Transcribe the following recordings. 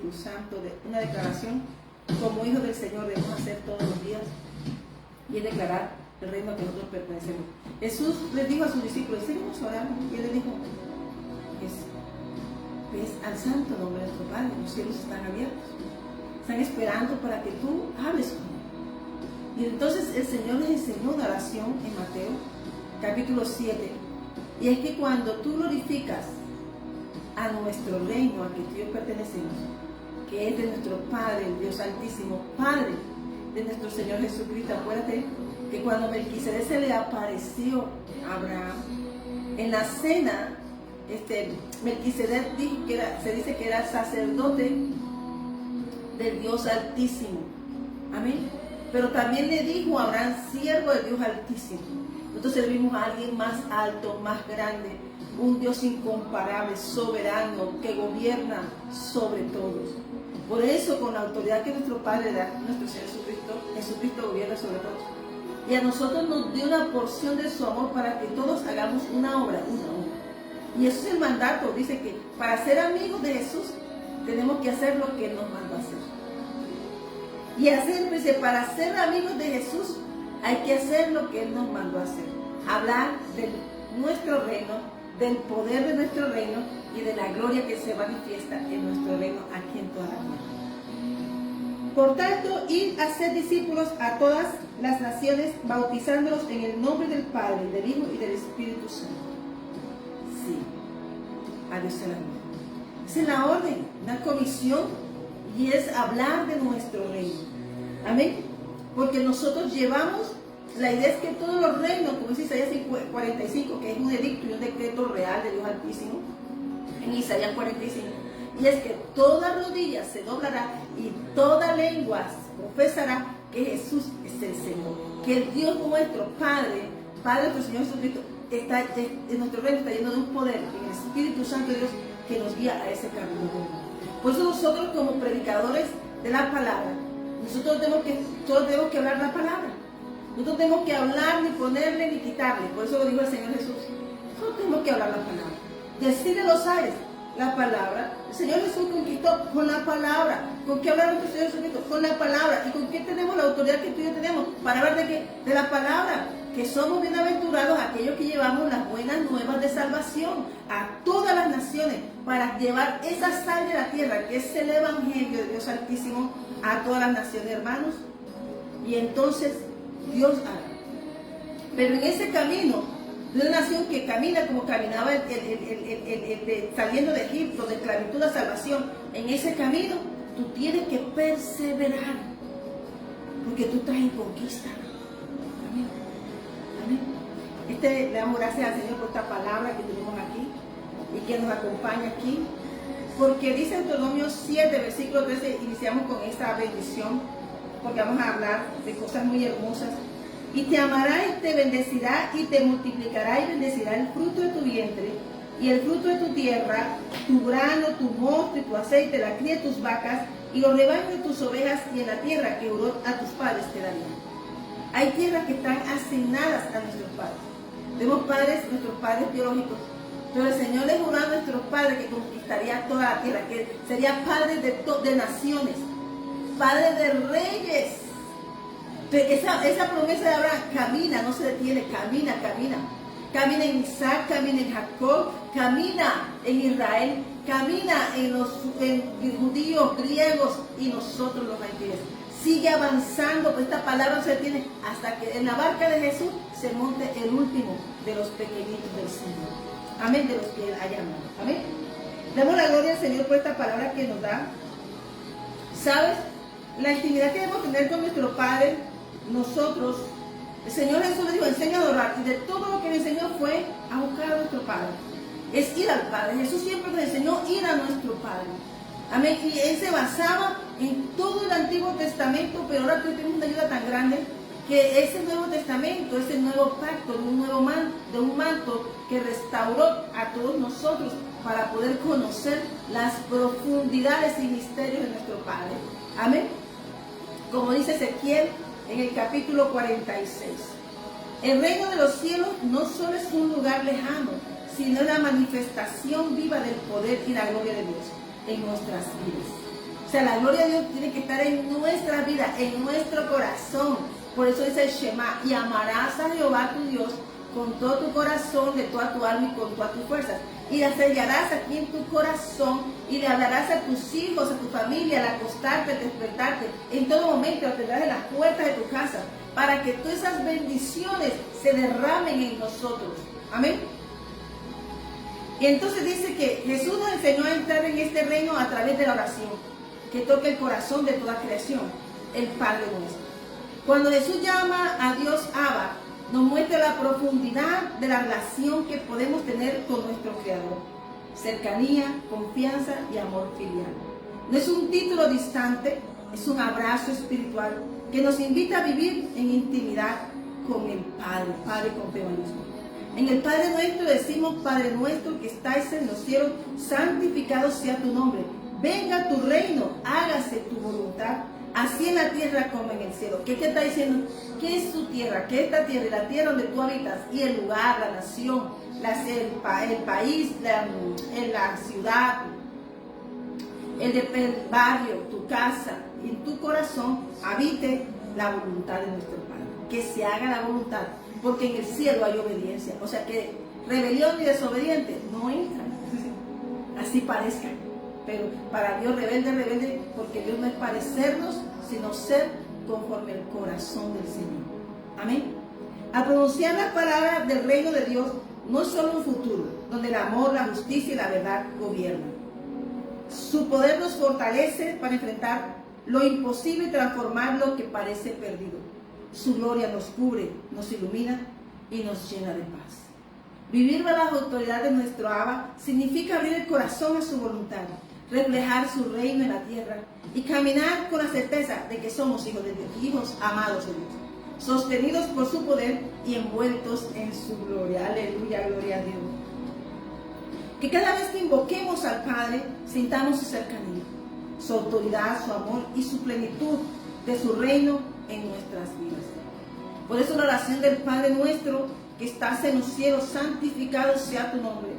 Espíritu Santo, de una declaración como hijos del Señor debemos hacer todos los días, y es declarar el reino a que nosotros pertenecemos. Jesús les dijo a sus discípulos, seguimos orando, y él les dijo, ves al santo nombre de nuestro Padre, los cielos están abiertos, están esperando para que tú hables con él. Y entonces el Señor les enseñó una oración en Mateo capítulo 7, y es que cuando tú glorificas a nuestro reino, a que tú y yo pertenecemos, que es de nuestro Padre, el Dios Altísimo, Padre de nuestro Señor Jesucristo, acuérdate que cuando Melquisedec se le apareció a Abraham en la cena, Melquisedec dijo se dice que era sacerdote del Dios Altísimo, amén, pero también le dijo a Abraham, siervo del Dios Altísimo. Entonces vimos a alguien más alto, más grande, un Dios incomparable, soberano, que gobierna sobre todos. Por eso, con la autoridad que nuestro Padre da, nuestro Señor Jesucristo gobierna sobre todos. Y a nosotros nos dio una porción de su amor para que todos hagamos una obra. Y eso es el mandato. Dice que para ser amigos de Jesús, tenemos que hacer lo que Él nos mandó a hacer. Y dice, para ser amigos de Jesús, hay que hacer lo que Él nos mandó a hacer. Hablar de nuestro reino, del poder de nuestro reino y de la gloria que se manifiesta en nuestro reino aquí en toda la tierra. Por tanto, id a ser discípulos a todas las naciones, bautizándolos en el nombre del Padre, del Hijo y del Espíritu Santo. Sí, a Dios sea la gloria. Esa es la orden, una comisión, y es hablar de nuestro reino. Amén. Porque nosotros llevamos, la idea es que todos los reinos, como dice Isaías 45, que es un edicto y un decreto real de Dios Altísimo, en Isaías 45, y es que toda rodilla se doblará y toda lengua profesará que Jesús es el Señor, que el Dios nuestro, Padre de nuestro Señor Jesucristo, en nuestro reino está lleno de un poder, en el Espíritu Santo de Dios, que nos guía a ese camino. Por eso nosotros, como predicadores de la palabra, nosotros tenemos que hablar la palabra. Nosotros tenemos que hablar, ni ponerle, ni quitarle. Por eso lo dijo el Señor Jesús. Nosotros tenemos que hablar la palabra. Decirle a los aires la palabra. El Señor Jesús conquistó con la palabra. ¿Con qué hablar nuestro Señor Jesucristo? Con la palabra. ¿Y con qué tenemos la autoridad que tú y yo tenemos? Para hablar de qué? De la palabra. Que somos bienaventurados aquellos que llevamos las buenas nuevas de salvación a todas las naciones, para llevar esa sal de la tierra, que es el Evangelio de Dios Altísimo, a todas las naciones, hermanos. Y entonces Dios hará. Pero en ese camino de una nación que camina como caminaba saliendo de Egipto, de esclavitud a salvación, en ese camino tú tienes que perseverar, porque tú estás en conquista. Amén. Amén. Le damos gracias al Señor por esta palabra que tenemos aquí y que nos acompaña aquí, porque dice Deuteronomio 7, versículo 13, iniciamos con esta bendición, porque vamos a hablar de cosas muy hermosas. Y te amará y te bendecirá y te multiplicará y bendecirá el fruto de tu vientre y el fruto de tu tierra, tu grano, tu mosto y tu aceite, la cría de tus vacas y los rebaños de tus ovejas, y en la tierra que juró a tus padres te daría. Hay tierras que están asignadas a nuestros padres. Tenemos padres, nuestros padres biológicos, pero el Señor les juró a nuestros padres que conquistaría toda la tierra, que sería padre de naciones, padre de reyes. Esa promesa de Abraham camina, no se detiene, camina. Camina en Isaac, camina en Jacob, camina en Israel, camina en los judíos, griegos y nosotros los gentiles. Sigue avanzando, pues esta palabra no se detiene hasta que en la barca de Jesús se monte el último de los pequeñitos del Señor. Amén, de los que Él ha llamado. Amén. Damos la gloria al Señor por esta palabra que nos da. ¿Sabes? La intimidad que debemos tener con nuestro Padre, nosotros, el Señor Jesús le dijo, enseña a adorar, y de todo lo que le enseñó fue a buscar a nuestro Padre. Es ir al Padre. Jesús siempre nos enseñó ir a nuestro Padre. Amén. Y Él se basaba en todo el Antiguo Testamento, pero ahora tú tienes una ayuda tan grande, que ese Nuevo Testamento, ese nuevo pacto, de un manto que restauró a todos nosotros para poder conocer las profundidades y misterios de nuestro Padre. Amén. Como dice Ezequiel en el capítulo 46. El reino de los cielos no solo es un lugar lejano, sino la manifestación viva del poder y la gloria de Dios en nuestras vidas. O sea, la gloria de Dios tiene que estar en nuestra vida, en nuestro corazón. Por eso dice el Shema, y amarás a Jehová tu Dios con todo tu corazón, de toda tu alma y con todas tus fuerzas. Y la sellarás aquí en tu corazón y le hablarás a tus hijos, a tu familia, al acostarte, al despertarte. En todo momento lo tendrás en las puertas de tu casa, para que todas esas bendiciones se derramen en nosotros. Amén. Y entonces dice que Jesús nos enseñó a entrar en este reino a través de la oración, que toca el corazón de toda creación, el Padre nuestro. Cuando Jesús llama a Dios Abba, nos muestra la profundidad de la relación que podemos tener con nuestro Creador. Cercanía, confianza y amor filial. No es un título distante, es un abrazo espiritual que nos invita a vivir en intimidad con el Padre, Padre con P mayúscula. En el Padre nuestro decimos, Padre nuestro que estáis en los cielos, santificado sea tu nombre. Venga tu reino, hágase tu voluntad, así en la tierra como en el cielo. ¿Qué está diciendo? ¿Qué es tu tierra? ¿Qué es esta tierra? La tierra donde tú habitas, y el lugar, la nación, el país, la ciudad, el barrio, tu casa, y en tu corazón habite la voluntad de nuestro Padre. Que se haga la voluntad, porque en el cielo hay obediencia. O sea que rebelión y desobediente no entran, así parezcan. Pero para Dios rebelde, porque Dios no es parecernos, sino ser conforme el corazón del Señor. Amén. Al pronunciar las palabras del reino de Dios, no es solo un futuro, donde el amor, la justicia y la verdad gobiernan. Su poder nos fortalece para enfrentar lo imposible y transformar lo que parece perdido. Su gloria nos cubre, nos ilumina y nos llena de paz. Vivir bajo la autoridad de nuestro Abba significa abrir el corazón a su voluntad, reflejar su reino en la tierra y caminar con la certeza de que somos hijos de Dios, hijos amados de Dios, sostenidos por su poder y envueltos en su gloria. Aleluya, gloria a Dios. Que cada vez que invoquemos al Padre, sintamos su cercanía, su autoridad, su amor y su plenitud de su reino en nuestras vidas. Por eso la oración del Padre nuestro, que estás en los cielos, santificado sea tu nombre.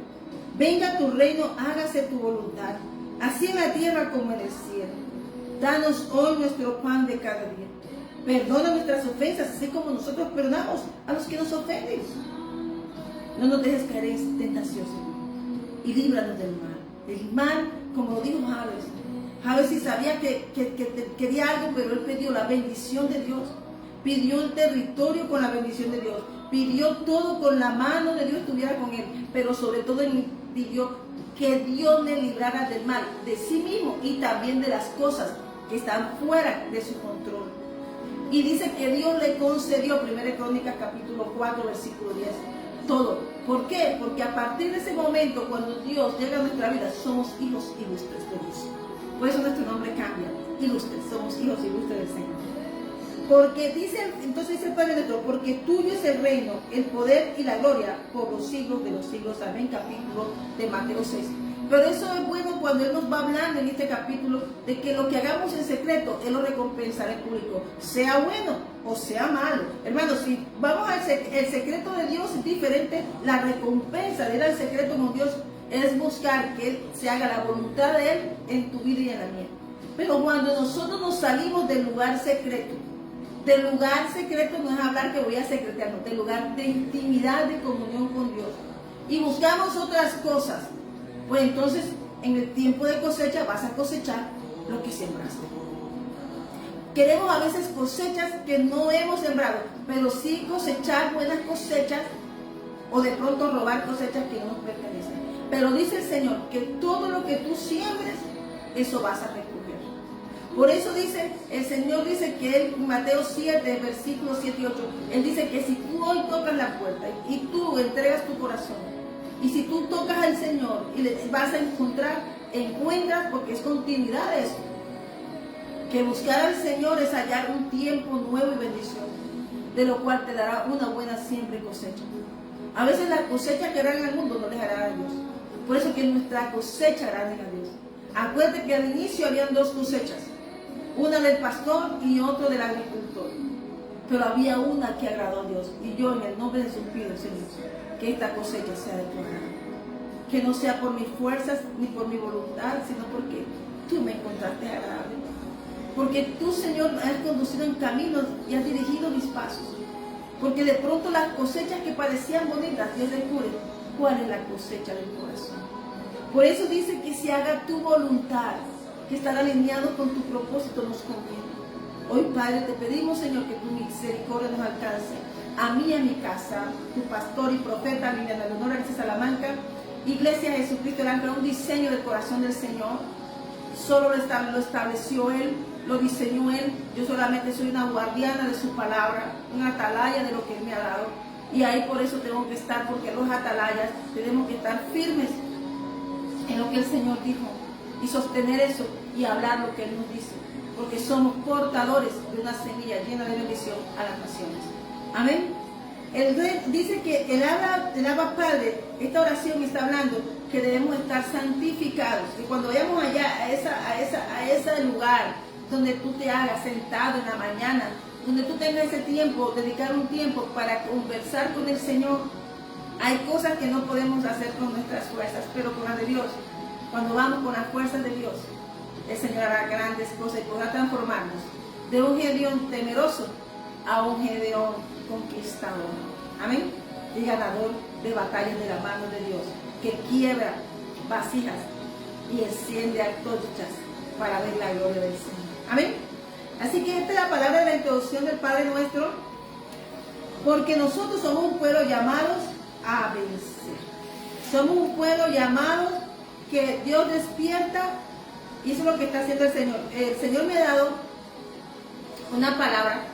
Venga tu reino, hágase tu voluntad, así en la tierra como en el cielo. Danos hoy nuestro pan de cada día. Perdona nuestras ofensas, así como nosotros perdonamos a los que nos ofenden. No nos dejes caer en tentación, Señor, y líbranos del mal. Del mal, como lo dijo Javes. Javes sí sabía que quería algo, pero él pidió la bendición de Dios. Pidió el territorio con la bendición de Dios. Pidió todo con la mano de Dios estuviera con él. Pero sobre todo él pidió que Dios le librara del mal, de sí mismo y también de las cosas que están fuera de su control. Y dice que Dios le concedió, 1 Crónicas capítulo 4, versículo 10, todo. ¿Por qué? Porque a partir de ese momento, cuando Dios llega a nuestra vida, somos hijos ilustres de Dios. Por eso nuestro nombre cambia, ilustres, somos hijos ilustres del Señor. Porque entonces dice el Padre nuestro, porque tuyo es el reino, el poder y la gloria por los siglos de los siglos. Amén, capítulo de Mateo 6. Pero eso es bueno cuando Él nos va hablando en este capítulo de que lo que hagamos en secreto, Él lo recompensará en público, sea bueno o sea malo. Hermanos, si vamos al el secreto de Dios es diferente, la recompensa de ir al secreto con Dios es buscar que Él se haga la voluntad de Él en tu vida y en la mía. Pero cuando nosotros nos salimos del lugar secreto no es hablar que voy a secretear, no, del lugar de intimidad, de comunión con Dios, y buscamos otras cosas, pues entonces en el tiempo de cosecha vas a cosechar lo que sembraste. Queremos a veces cosechas que no hemos sembrado, pero sí cosechar buenas cosechas, o de pronto robar cosechas que no nos pertenecen. Pero dice el Señor que todo lo que tú siembres, eso vas a recoger. Por eso dice, el Señor dice que Él, en Mateo 7, versículos 7 y 8, Él dice que si tú hoy tocas la puerta y tú entregas tu corazón, y si tú tocas al Señor y le vas a encuentras, porque es continuidad de eso, que buscar al Señor es hallar un tiempo nuevo y bendición, de lo cual te dará una buena siembra y cosecha. A veces la cosecha que harán en el mundo no les hará a Dios. Por eso que nuestra cosecha hará a Dios. Acuérdate que al inicio habían dos cosechas, una del pastor y otra del agricultor. Pero había una que agradó a Dios. Y yo en el nombre de Jesús pido, Señor, que esta cosecha sea de tu agrado. Que no sea por mis fuerzas ni por mi voluntad, sino porque tú me encontraste agradable. Porque tú, Señor, me has conducido en caminos y has dirigido mis pasos. Porque de pronto las cosechas que parecían bonitas, Dios descubre cuál es la cosecha del corazón. Por eso dice que se haga tu voluntad, que estar alineado con tu propósito nos conviene. Hoy, Padre, te pedimos, Señor, que tu misericordia nos alcance. A mí y a mi casa, tu pastor y profeta, Liliana Leonora García Salamanca, Iglesia Jesucristo, el Ancla, un diseño del corazón del Señor. Solo lo estableció Él, lo diseñó Él. Yo solamente soy una guardiana de su palabra, una atalaya de lo que Él me ha dado. Y ahí por eso tengo que estar, porque los atalayas tenemos que estar firmes en lo que el Señor dijo y sostener eso y hablar lo que Él nos dice, porque somos portadores de una semilla llena de bendición a las naciones. Amén. El rey dice que el Abba Padre, esta oración está hablando que debemos estar santificados, que cuando vayamos allá a ese lugar donde tú te hagas sentado en la mañana, donde tú tengas ese tiempo, dedicar un tiempo para conversar con el Señor. Hay cosas que no podemos hacer con nuestras fuerzas, pero con las de Dios, cuando vamos con las fuerzas de Dios, el Señor hará grandes cosas y podrá transformarnos de un Gedeón temeroso a un Gedeón conquistador. Amén. Y ganador de batallas de la mano de Dios, que quiebra vasijas y enciende antorchas para ver la gloria del Señor. Amén. Así que esta es la palabra de la introducción del Padre Nuestro, porque nosotros somos un pueblo llamados a vencer. Somos un pueblo llamado que Dios despierta, y eso es lo que está haciendo el Señor. El Señor me ha dado una palabra,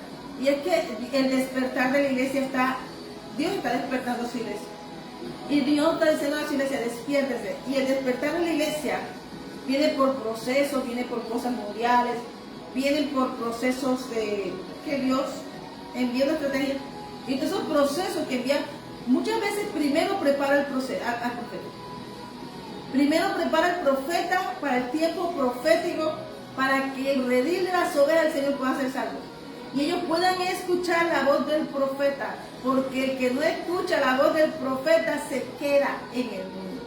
y es que el despertar de la iglesia Dios está despertando a su iglesia. Y Dios está diciendo a su iglesia, despiértese. Y el despertar de la iglesia viene por procesos, viene por cosas mundiales, vienen por procesos que Dios envía una estrategia. Y todos esos procesos que envía, muchas veces primero prepara al profeta. Primero prepara al profeta para el tiempo profético, para que el redil de las ovejas del Señor pueda ser salvo. Y ellos puedan escuchar la voz del profeta, porque el que no escucha la voz del profeta se queda en el mundo.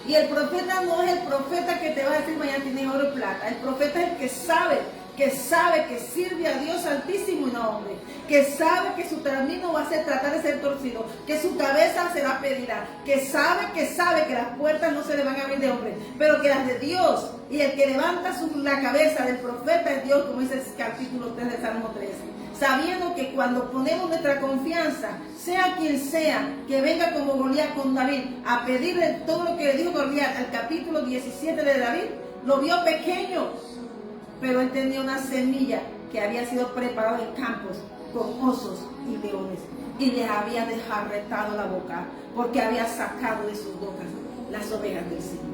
Y el profeta no es el profeta que te va a decir mañana tienes oro y plata. El profeta es el que sabe que sirve a Dios Altísimo y no a hombre, que sabe que su camino va a ser tratar de ser torcido, que su cabeza será pedida, que sabe que las puertas no se le van a abrir de hombre, pero que las de Dios, y el que levanta la cabeza del profeta es Dios, como dice el capítulo 3 del Salmo 13, sabiendo que cuando ponemos nuestra confianza, sea quien sea, que venga como Goliat con David, a pedirle todo lo que le dijo Goliat al capítulo 17 de David, lo vio pequeño, pero él tenía una semilla que había sido preparada en campos con osos y leones, y les había desjarretado la boca, porque había sacado de sus bocas las ovejas del Señor.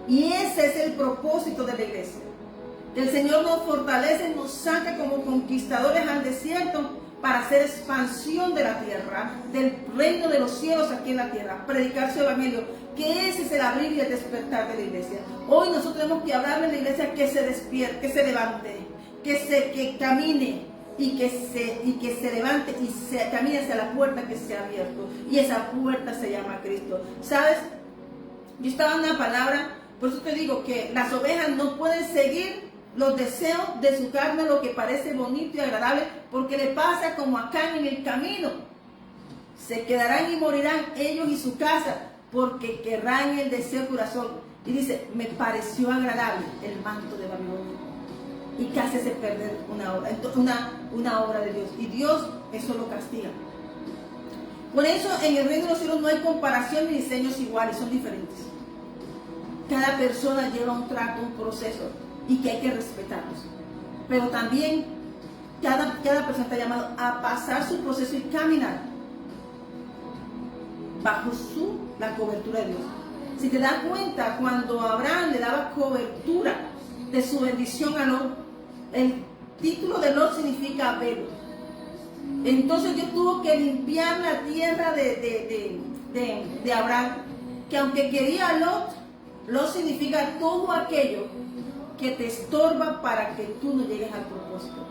Y ese es el propósito de la iglesia. El Señor nos fortalece, nos saca como conquistadores al desierto para hacer expansión de la tierra, del reino de los cielos aquí en la tierra, predicar su evangelio, que ese es el abrir y el despertar de la iglesia. Hoy nosotros tenemos que hablarle a la iglesia que se despierte, que se levante, que camine y que se levante y se camine hacia la puerta que se ha abierto. Y esa puerta se llama Cristo. ¿Sabes? Yo estaba en una palabra, por eso te digo que las ovejas no pueden seguir los deseos de su carne, lo que parece bonito y agradable, porque le pasa como a Caín en el camino. Se quedarán y morirán ellos y su casa, porque querrán el deseo del corazón. Y dice, me pareció agradable el manto de Babilonia. Y casi hace perder una obra de Dios. Y Dios eso lo castiga. Por eso en el reino de los cielos no hay comparación ni diseños iguales, son diferentes. Cada persona lleva un trato, un proceso, y que hay que respetarlos. Pero también cada persona está llamada a pasar su proceso y caminar bajo la cobertura de Dios. Si te das cuenta, cuando Abraham le daba cobertura de su bendición a Lot, el título de Lot significa velo. Entonces Dios tuvo que limpiar la tierra de Abraham, que aunque quería a Lot significa todo aquello que te estorba para que tú no llegues al propósito.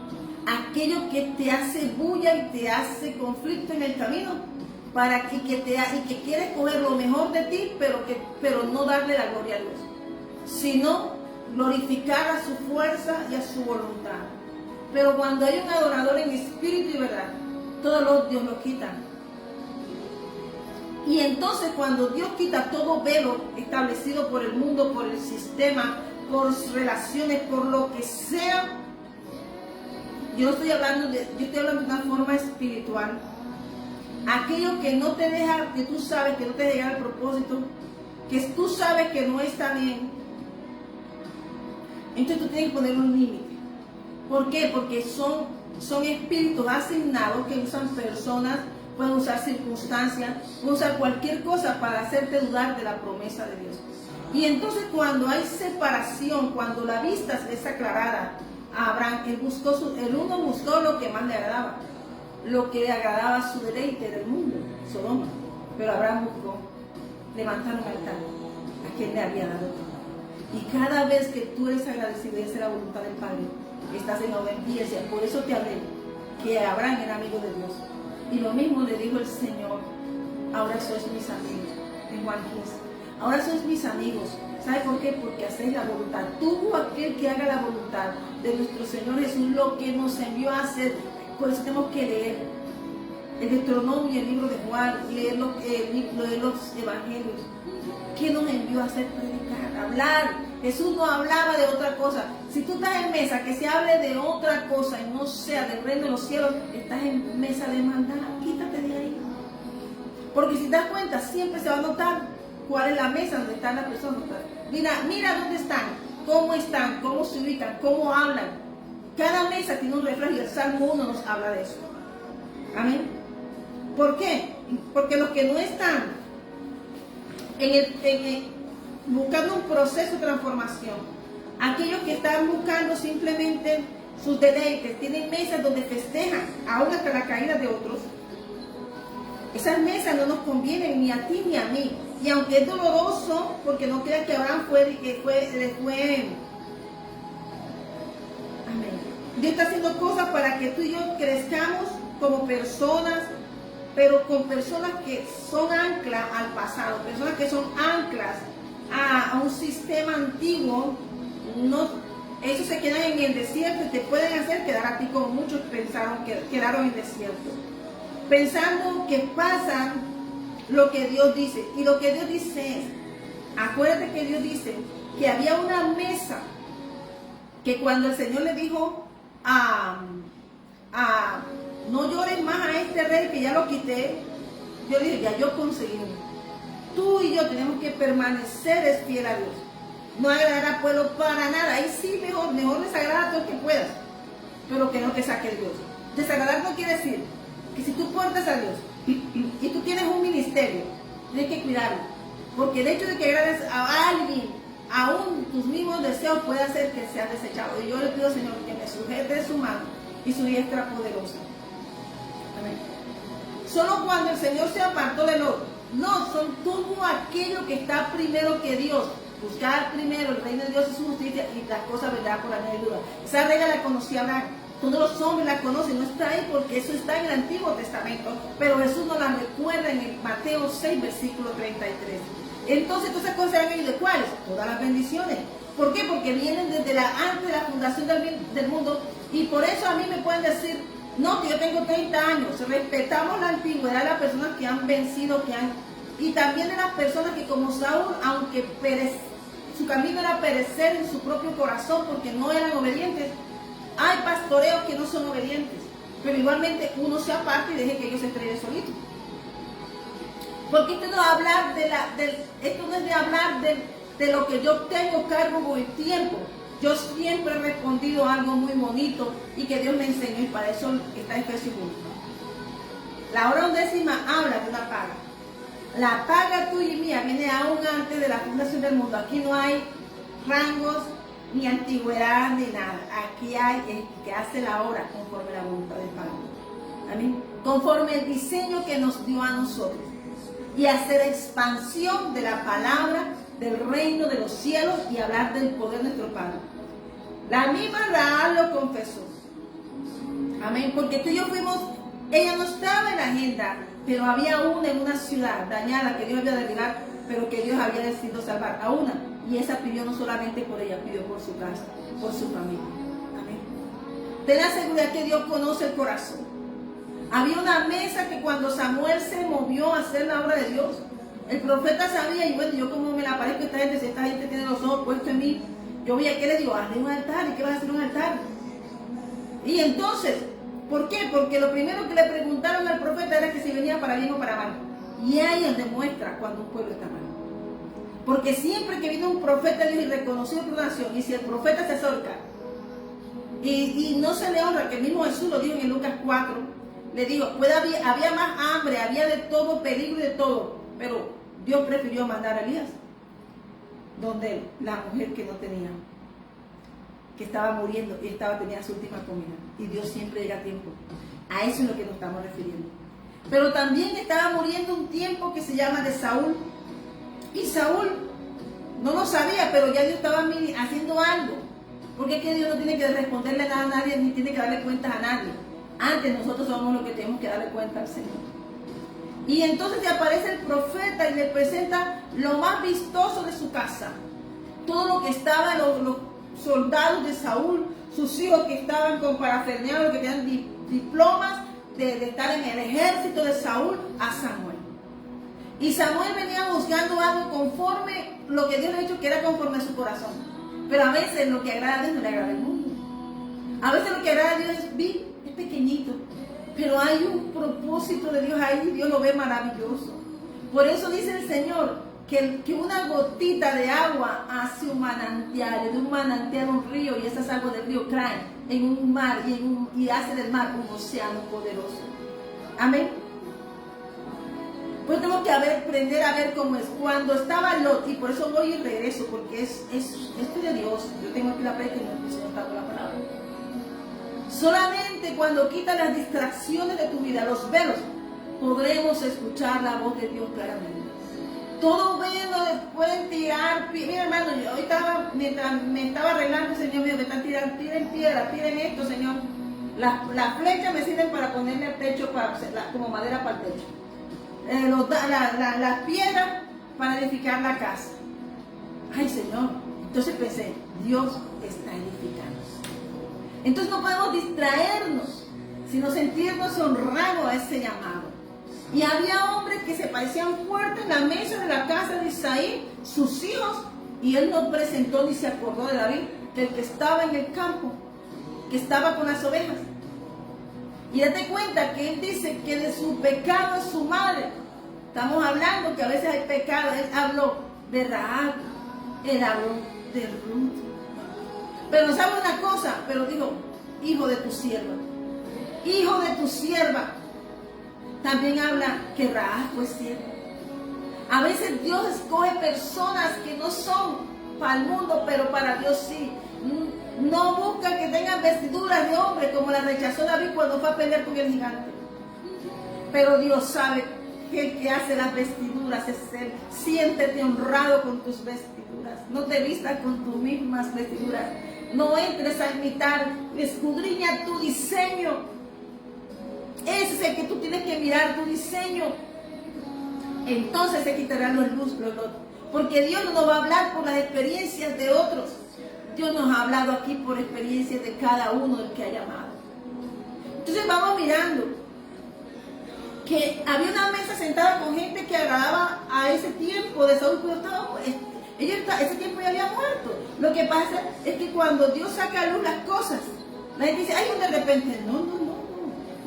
Aquello que te hace bulla y te hace conflicto en el camino, y que quieres coger lo mejor de ti, pero no darle la gloria a Dios, sino glorificar a su fuerza y a su voluntad. Pero cuando hay un adorador en espíritu y verdad, todos los Dios lo quitan. Y entonces cuando Dios quita todo velo establecido por el mundo, por el sistema, por relaciones, por lo que sea, yo estoy hablando de una forma espiritual. Aquello que no te deja, que tú sabes que no te llega al propósito, que tú sabes que no está bien, entonces tú tienes que poner un límite. ¿Por qué? Porque son espíritus asignados que usan personas, pueden usar circunstancias, pueden usar cualquier cosa para hacerte dudar de la promesa de Dios. Y entonces cuando hay separación, cuando la vista es aclarada a Abraham, el uno buscó lo que más le agradaba, lo que le agradaba a su deleite del mundo, Sodoma. Pero Abraham buscó levantar un altar a quien le había dado todo. Y cada vez que tú eres agradecido y haces la voluntad del Padre, estás en obediencia. Por eso te hablé que Abraham era amigo de Dios. Y lo mismo le dijo el Señor: ahora sois mis amigos, en Juan 15. Ahora sois mis amigos. ¿Sabe por qué? Porque hacéis la voluntad. Tú, aquel que haga la voluntad de nuestro Señor Jesús, lo que nos envió a hacer. Por eso tenemos que leer el Deuteronomio y el libro de Juan, leer los evangelios. ¿Qué nos envió a hacer? Predicar, hablar. Jesús no hablaba de otra cosa. Si tú estás en mesa que se hable de otra cosa y no sea del reino de los cielos, estás en mesa de maldad. Quítate de ahí. Porque si te das cuenta, siempre se va a notar cuál es la mesa donde están las personas. Mira dónde están, cómo se ubican, cómo hablan. Cada mesa tiene un reflejo y el Salmo 1 nos habla de eso. Amén. ¿Por qué? Porque los que no están buscando un proceso de transformación, aquellos que están buscando simplemente sus deleites, tienen mesas donde festejan, aún hasta la caída de otros. Esas mesas no nos convienen ni a ti ni a mí. Y aunque es doloroso, porque no creas que Abraham fue. Amén. Dios está haciendo cosas para que tú y yo crezcamos como personas, pero con personas que son anclas al pasado, personas que son anclas a un sistema antiguo. No, ellos se quedan en el desierto y te pueden hacer quedar a ti como muchos pensaron que quedaron en el desierto, pensando que pasan lo que Dios dice. Y lo que Dios dice es, acuérdate que Dios dice que había una mesa que cuando el Señor le dijo no llores más a este rey que ya lo quité, yo dije, ya yo conseguí. Tú y yo tenemos que permanecer fiel a Dios, no agradar al pueblo para nada. Ahí sí mejor les agrada a todo el que puedas, pero que no te saque el Dios. Desagradar no quiere decir que si tú portas a Dios y tú tienes un ministerio, tienes que cuidarlo, porque el hecho de que agrades a alguien, aún tus mismos deseos puede hacer que seas desechado. Y yo le pido, Señor, que me sujete de su mano y su diestra poderosa. Amén. Solo cuando el Señor se apartó del otro, no, son todo aquello que está primero que Dios. Buscar primero el reino de Dios y su justicia, y las cosas vendrán por añadidura. Esa regla la conocía Abraham. Todos los hombres la conocen, no está ahí porque eso está en el Antiguo Testamento, pero Jesús nos la recuerda en el Mateo 6, versículo 33. Entonces, todas esas cosas han ido de cuáles? Todas las bendiciones. ¿Por qué? Porque vienen desde antes de la fundación del mundo, y por eso a mí me pueden decir, no, que yo tengo 30 años, respetamos la antigüedad de las personas que han vencido, y también de las personas que como Saúl, aunque su camino era perecer en su propio corazón porque no eran obedientes. Hay pastoreos que no son obedientes, pero igualmente uno se aparta y deje que ellos se estrellen solitos. Porque esto no es hablar de lo que yo tengo cargo con el tiempo. Yo siempre he respondido algo muy bonito y que Dios me enseñó, y para eso está Efesios 1. La hora 11 habla de una paga. La paga tuya y mía viene aún antes de la fundación del mundo. Aquí no hay rangos, ni antigüedad, ni nada. Aquí hay el que hace la obra conforme la voluntad del Padre. Amén. Conforme el diseño que nos dio a nosotros. Y hacer expansión de la palabra del reino de los cielos y hablar del poder de nuestro Padre. La misma Rahab lo confesó. Amén. Porque tú y yo fuimos, ella no estaba en la agenda, pero había una en una ciudad dañada que Dios había de derribar pero que Dios había decidido salvar a una. Y esa pidió no solamente por ella, pidió por su casa, por su familia. Amén. Ten la seguridad que Dios conoce el corazón. Había una mesa que cuando Samuel se movió a hacer la obra de Dios, el profeta sabía, y bueno, yo como me la parezco a esta gente, si esta gente tiene los ojos puestos en mí, yo voy a qué le digo, hazle un altar. ¿Y qué vas a hacer un altar? Y entonces, ¿por qué? Porque lo primero que le preguntaron al profeta era que si venía para bien o para mal. Y ahí es demuestra cuando un pueblo está mal. Porque siempre que viene un profeta de Dios y reconocido por la nación, y si el profeta se acerca y no se le honra, que el mismo Jesús lo dijo en Lucas 4, le dijo, había más hambre, había de todo, peligro y de todo, pero Dios prefirió mandar a Elías, donde la mujer que no tenía, que estaba muriendo y tenía su última comida, y Dios siempre llega a tiempo. A eso es lo que nos estamos refiriendo. Pero también estaba muriendo un tiempo que se llama de Saúl, y Saúl no lo sabía, pero ya Dios estaba haciendo algo, porque es que Dios no tiene que responderle nada a nadie, ni tiene que darle cuentas a nadie. Antes nosotros somos los que tenemos que darle cuenta al Señor. Y entonces le aparece el profeta y le presenta lo más vistoso de su casa. Todo lo que estaba, los soldados de Saúl, sus hijos que estaban con parafernalia, que tenían diplomas de estar en el ejército de Saúl, a Samuel. Y Samuel venía buscando algo conforme lo que Dios le ha dicho que era conforme a su corazón. Pero a veces lo que agrada a Dios no le agrada al mundo. A veces lo que agrada a Dios es pequeñito, pero hay un propósito de Dios ahí, Dios lo ve maravilloso. Por eso dice el Señor que una gotita de agua hace un manantial, de un manantial un río, y esas aguas del río caen en un mar y hace del mar un océano poderoso. Amén. Pues tengo que aprender a ver cómo es. Cuando estaba Lot, y por eso voy y regreso, porque esto es de Dios. Yo tengo aquí la prédica y no estoy contando la palabra. Solamente cuando quita las distracciones de tu vida, los velos, podremos escuchar la voz de Dios claramente. Todo velo pueden tirar. Mira, hermano, mientras me estaba arreglando, Señor mío, me están tirando, tiren piedra, tiren esto, Señor. Las flechas me sirven para ponerle al techo, como madera para el techo. Las piedras para edificar la casa. Ay, Señor. Entonces pensé, Dios está edificando. Entonces no podemos distraernos, sino sentirnos honrados a ese llamado. Y había hombres que se parecían fuertes en la mesa de la casa de Isaí, sus hijos, y él no presentó ni se acordó de David, del que estaba en el campo, que estaba con las ovejas. Y date cuenta que él dice que de su pecado es su madre. Estamos hablando que a veces hay pecado. Él habló de Rahab, él habló de Ruth. Pero no sabe una cosa, pero dijo, hijo de tu sierva. Hijo de tu sierva. También habla que Rahab fue sierva. A veces Dios escoge personas que no son para el mundo, pero para Dios sí. No busca que tengan vestiduras de hombre como la rechazó David cuando fue a pelear con el gigante. Pero Dios sabe que el que hace las vestiduras es Él. Siéntete honrado con tus vestiduras. No te vistas con tus mismas vestiduras. No entres a imitar. Escudriña tu diseño. Ese es el que tú tienes que mirar, tu diseño. Entonces se quitarán los lustros. Porque Dios no nos va a hablar por las experiencias de otros. Dios nos ha hablado aquí por experiencias de cada uno del que ha llamado. Entonces vamos mirando que había una mesa sentada con gente que agradaba a ese tiempo de Saúl, pero ese tiempo ya había muerto. Lo que pasa es que cuando Dios saca a luz las cosas, la gente dice, ay, de repente, no.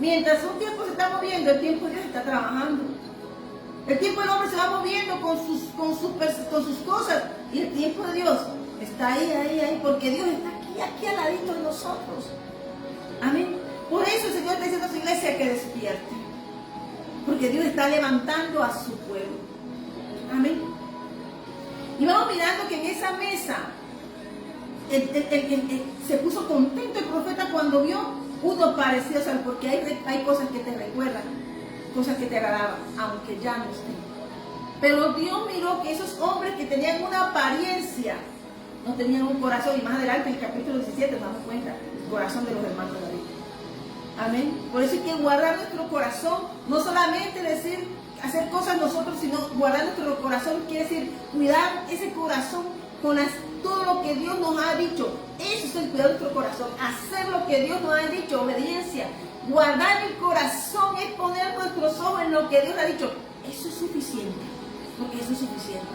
Mientras un tiempo se está moviendo, el tiempo de Dios está trabajando. El tiempo del hombre se va moviendo con sus cosas, y el tiempo de Dios está ahí, porque Dios está aquí al ladito de nosotros. Amén. Por eso el Señor está diciendo a su iglesia que despierte. Porque Dios está levantando a su pueblo. Amén. Y vamos mirando que en esa mesa se puso contento el profeta cuando vio uno parecido, ¿sabes? Porque hay cosas que te recuerdan, cosas que te agradaban, aunque ya no estén. Pero Dios miró que esos hombres que tenían una apariencia no tenían un corazón, y más adelante en el capítulo 17 nos damos cuenta el corazón de los hermanos de David. Amén. Por eso hay que guardar nuestro corazón, no solamente hacer cosas guardar nosotros, sino guardar nuestro corazón, quiere decir cuidar ese corazón con todo lo que Dios nos ha dicho. Eso es el cuidar nuestro corazón, hacer lo que Dios nos ha dicho, obediencia. Guardar el corazón es poner nuestros ojos en lo que Dios ha dicho. Eso es suficiente, porque eso es suficiente.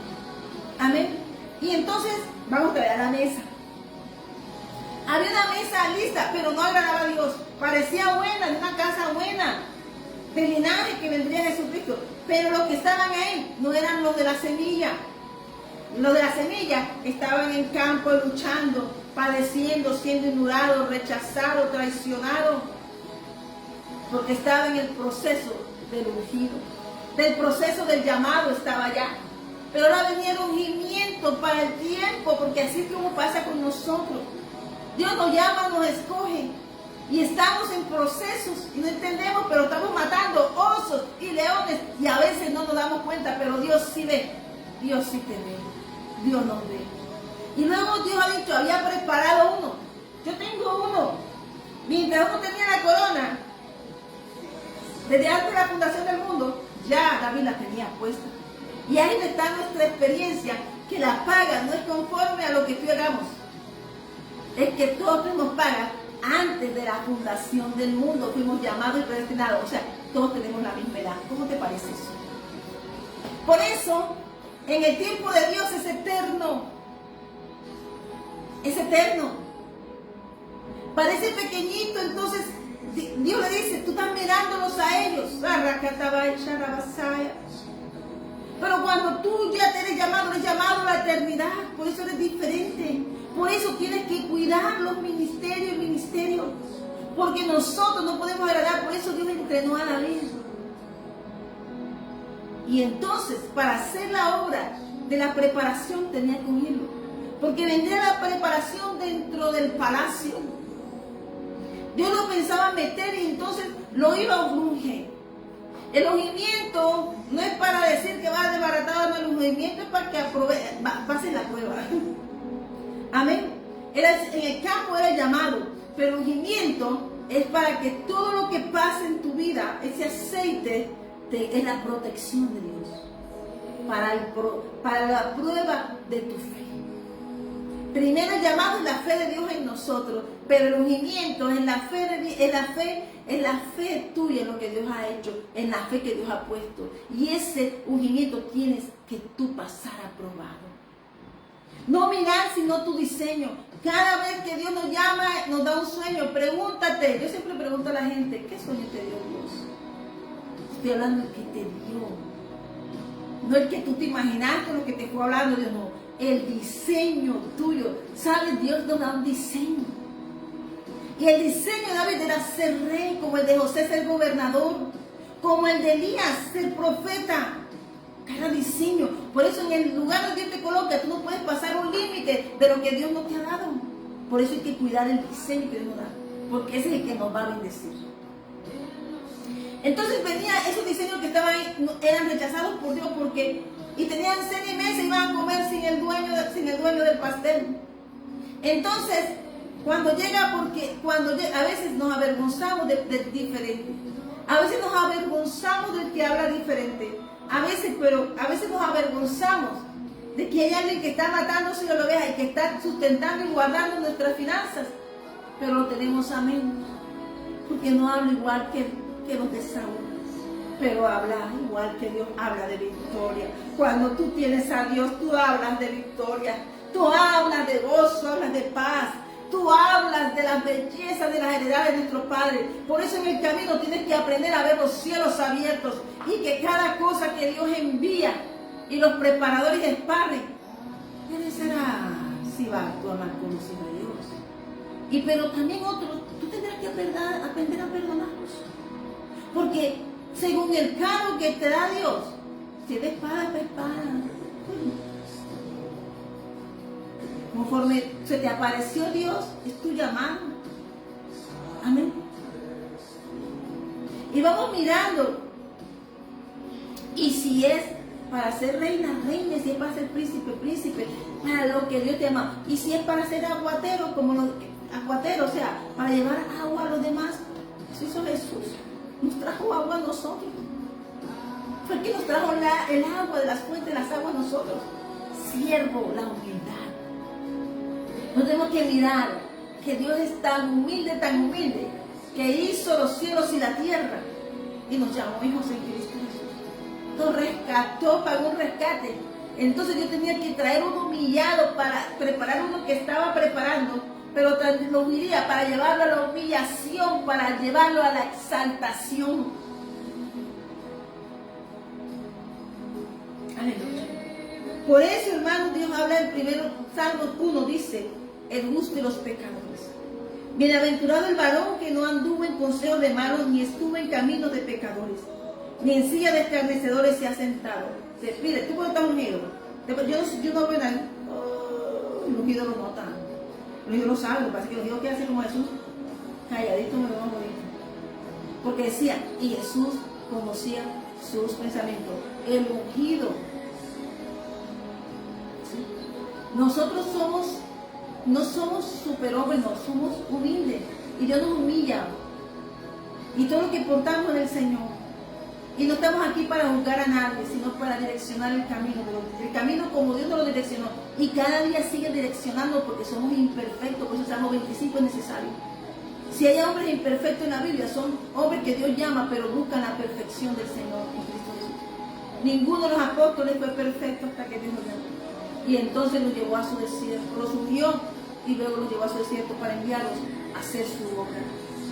Amén. Y entonces, vamos a ver a la mesa. Había una mesa lista, pero no agradaba a Dios. Parecía buena, de una casa buena, del linaje que vendría Jesucristo. Pero los que estaban ahí no eran los de la semilla. Los de la semilla estaban en campo luchando, padeciendo, siendo ignorados, rechazados, traicionados. Porque estaba en el proceso del ungido, del proceso del llamado estaba allá. Pero ahora venía el ungimiento para el tiempo, porque así es como pasa con nosotros. Dios nos llama, nos escoge y estamos en procesos y no entendemos, pero estamos matando osos y leones y a veces no nos damos cuenta, pero Dios sí ve, Dios sí te ve, Dios nos ve. Y luego Dios ha dicho, había preparado uno, yo tengo uno, mientras uno tenía la corona, desde antes de la fundación del mundo, ya David la tenía puesta. Y ahí está nuestra experiencia, que la paga no es conforme a lo que tú hagamos. Es que todos tenemos paga antes de la fundación del mundo. Fuimos llamados y predestinados. O sea, todos tenemos la misma edad. ¿Cómo te parece eso? Por eso, en el tiempo de Dios es eterno. Es eterno. Parece pequeñito, entonces Dios le dice, tú estás mirándolos a ellos. Pero cuando tú ya te eres llamado a la eternidad, por eso eres diferente. Por eso tienes que cuidar los ministerios, porque nosotros no podemos agradar, por eso Dios entrenó a David. Y entonces, para hacer la obra de la preparación tenía que unirlo, porque vendría la preparación dentro del palacio. Dios lo pensaba meter y entonces lo iba a ungir. El ungimiento no es para decir que va desbaratado, no, el ungimiento es para que pase la prueba. Amén. En el campo era el llamado, pero el ungimiento es para que todo lo que pase en tu vida, ese aceite, es la protección de Dios. Para la prueba de tu fe. Primero el llamado es la fe de Dios en nosotros, pero el ungimiento es la fe tuya en lo que Dios ha hecho, en la fe que Dios ha puesto. Y ese ungimiento tienes que tú pasar aprobado. No mirar sino tu diseño. Cada vez que Dios nos llama, nos da un sueño, pregúntate. Yo siempre pregunto a la gente, ¿qué sueño te dio Dios? Estoy hablando del que te dio. No el que tú te imaginaste, lo que te fue hablando Dios, no. El diseño tuyo. ¿Sabes? Dios nos da un diseño. Y el diseño de David era ser rey, como el de José ser gobernador, como el de Elías ser profeta. Cada diseño. Por eso en el lugar donde Dios te coloca, tú no puedes pasar un límite de lo que Dios no te ha dado. Por eso hay que cuidar el diseño que Dios nos da, porque ese es el que nos va a bendecir. Entonces venía esos diseños que estaban ahí, eran rechazados por Dios y tenían sed y mesa y iban a comer sin el dueño del pastel. Entonces, cuando llega, a veces nos avergonzamos del diferente. A veces nos avergonzamos del que habla diferente. A veces nos avergonzamos de que hay alguien que está matando si no lo vea y que está sustentando y guardando nuestras finanzas. Pero lo tenemos amén. Porque no habla igual que los de Saúl. Pero habla igual que Dios habla de victoria. Cuando tú tienes a Dios, tú hablas de victoria. Tú hablas de gozo, hablas de paz. Tú hablas de las bellezas de las heredades de nuestro Padre. Por eso en el camino tienes que aprender a ver los cielos abiertos y que cada cosa que Dios envía y los preparadores esparren, ¿quién será si va tú a amar con los hijos de Dios? Pero también otros, tú tendrás que aprender a perdonarlos. Porque según el cargo que te da Dios, si es de espada, pues espada. Conforme se te apareció Dios, es tu llamado. Amén. Y vamos mirando. Y si es para ser reina, reina. Si es para ser príncipe, príncipe. Para lo que Dios te llama. Y si es para ser aguatero, aguatero, o sea, para llevar agua a los demás. Eso hizo Jesús. Nos trajo agua a nosotros. Fue el que nos trajo el agua de las fuentes de las aguas a nosotros. Siervo, la humildad. No tenemos que mirar que Dios es tan humilde, que hizo los cielos y la tierra y nos llamó hijos en Cristo Jesús. Nos rescató, pagó un rescate. Entonces yo tenía que traer uno humillado para preparar uno que estaba preparando, pero lo humillaría para llevarlo a la humillación, para llevarlo a la exaltación. Aleluya. Por eso, hermanos, Dios habla en primero Salmos 1, dice, el justo de los pecadores. Bienaventurado el varón que no anduvo en consejo de malos, ni estuvo en camino de pecadores, ni en silla de escarnecedores se ha sentado. Mire, tú puedes estar ungido. Yo no veo nada. El ungido lo nota. El ungido lo sabe. Parece que el ungido que hace como Jesús, calladito me lo más bonito. Porque decía, y Jesús conocía sus pensamientos. El ungido. ¿Sí? Nosotros no somos superhombres, no, somos humildes. Y Dios nos humilla. Y todo lo que portamos en el Señor. Y no estamos aquí para juzgar a nadie, sino para direccionar el camino. El camino como Dios nos lo direccionó. Y cada día sigue direccionando porque somos imperfectos. Por eso Salmo 25 es necesario. Si hay hombres imperfectos en la Biblia, son hombres que Dios llama, pero buscan la perfección del Señor en Cristo Jesús. Ninguno de los apóstoles fue perfecto hasta que Dios lo llamó. Y entonces los llevó a su desierto, los ungió y luego los llevó a su desierto para enviarlos a hacer su obra.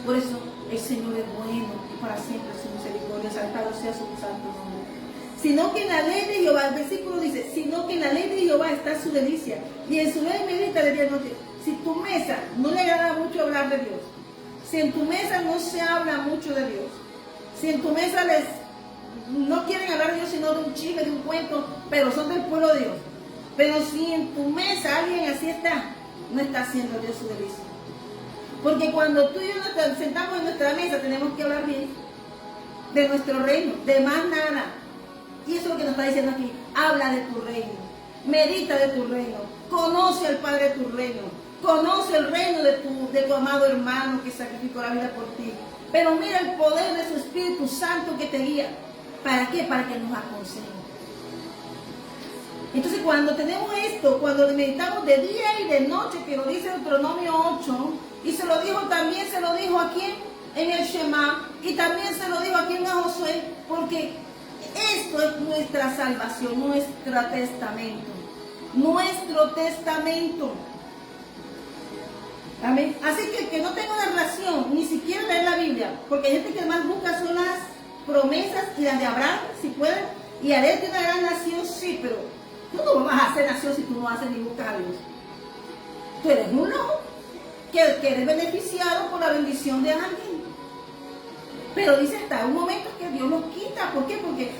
Por eso el Señor es bueno y para siempre su misericordia, exaltado sea su santo nombre. Sino que en la ley de Jehová, el versículo dice, sino que en la ley de Jehová está su delicia, y en su ley medita de día y noche. Si tu mesa no le agrada mucho hablar de Dios, si en tu mesa no se habla mucho de Dios, si en tu mesa no quieren hablar de Dios sino de un chisme, de un cuento, pero son del pueblo de Dios, pero si en tu mesa alguien así está, no está haciendo Dios su delicia. Porque cuando tú y yo nos sentamos en nuestra mesa, tenemos que hablar bien de nuestro reino, de más nada. Y eso es lo que nos está diciendo aquí. Habla de tu reino, medita de tu reino, conoce al Padre de tu reino, conoce el reino de tu amado hermano que sacrificó la vida por ti. Pero mira el poder de su Espíritu Santo que te guía. ¿Para qué? Para que nos aconseje. Entonces cuando tenemos esto, cuando meditamos de día y de noche, que lo dice Deuteronomio 8, y se lo dijo aquí en el Shema, y también se lo dijo aquí en Josué, porque esto es nuestra salvación, nuestro testamento. Nuestro testamento. Amén. Así que el que no tenga una relación, ni siquiera leer la Biblia, porque hay gente que más busca son las promesas y las de Abraham, si pueden, y haré de una gran nación, sí, pero tú no vas a hacer nación si tú no haces ni buscas a Dios. Tú eres uno que eres beneficiado por la bendición de alguien. Pero dice hasta un momento que Dios nos quita. ¿Por qué? Porque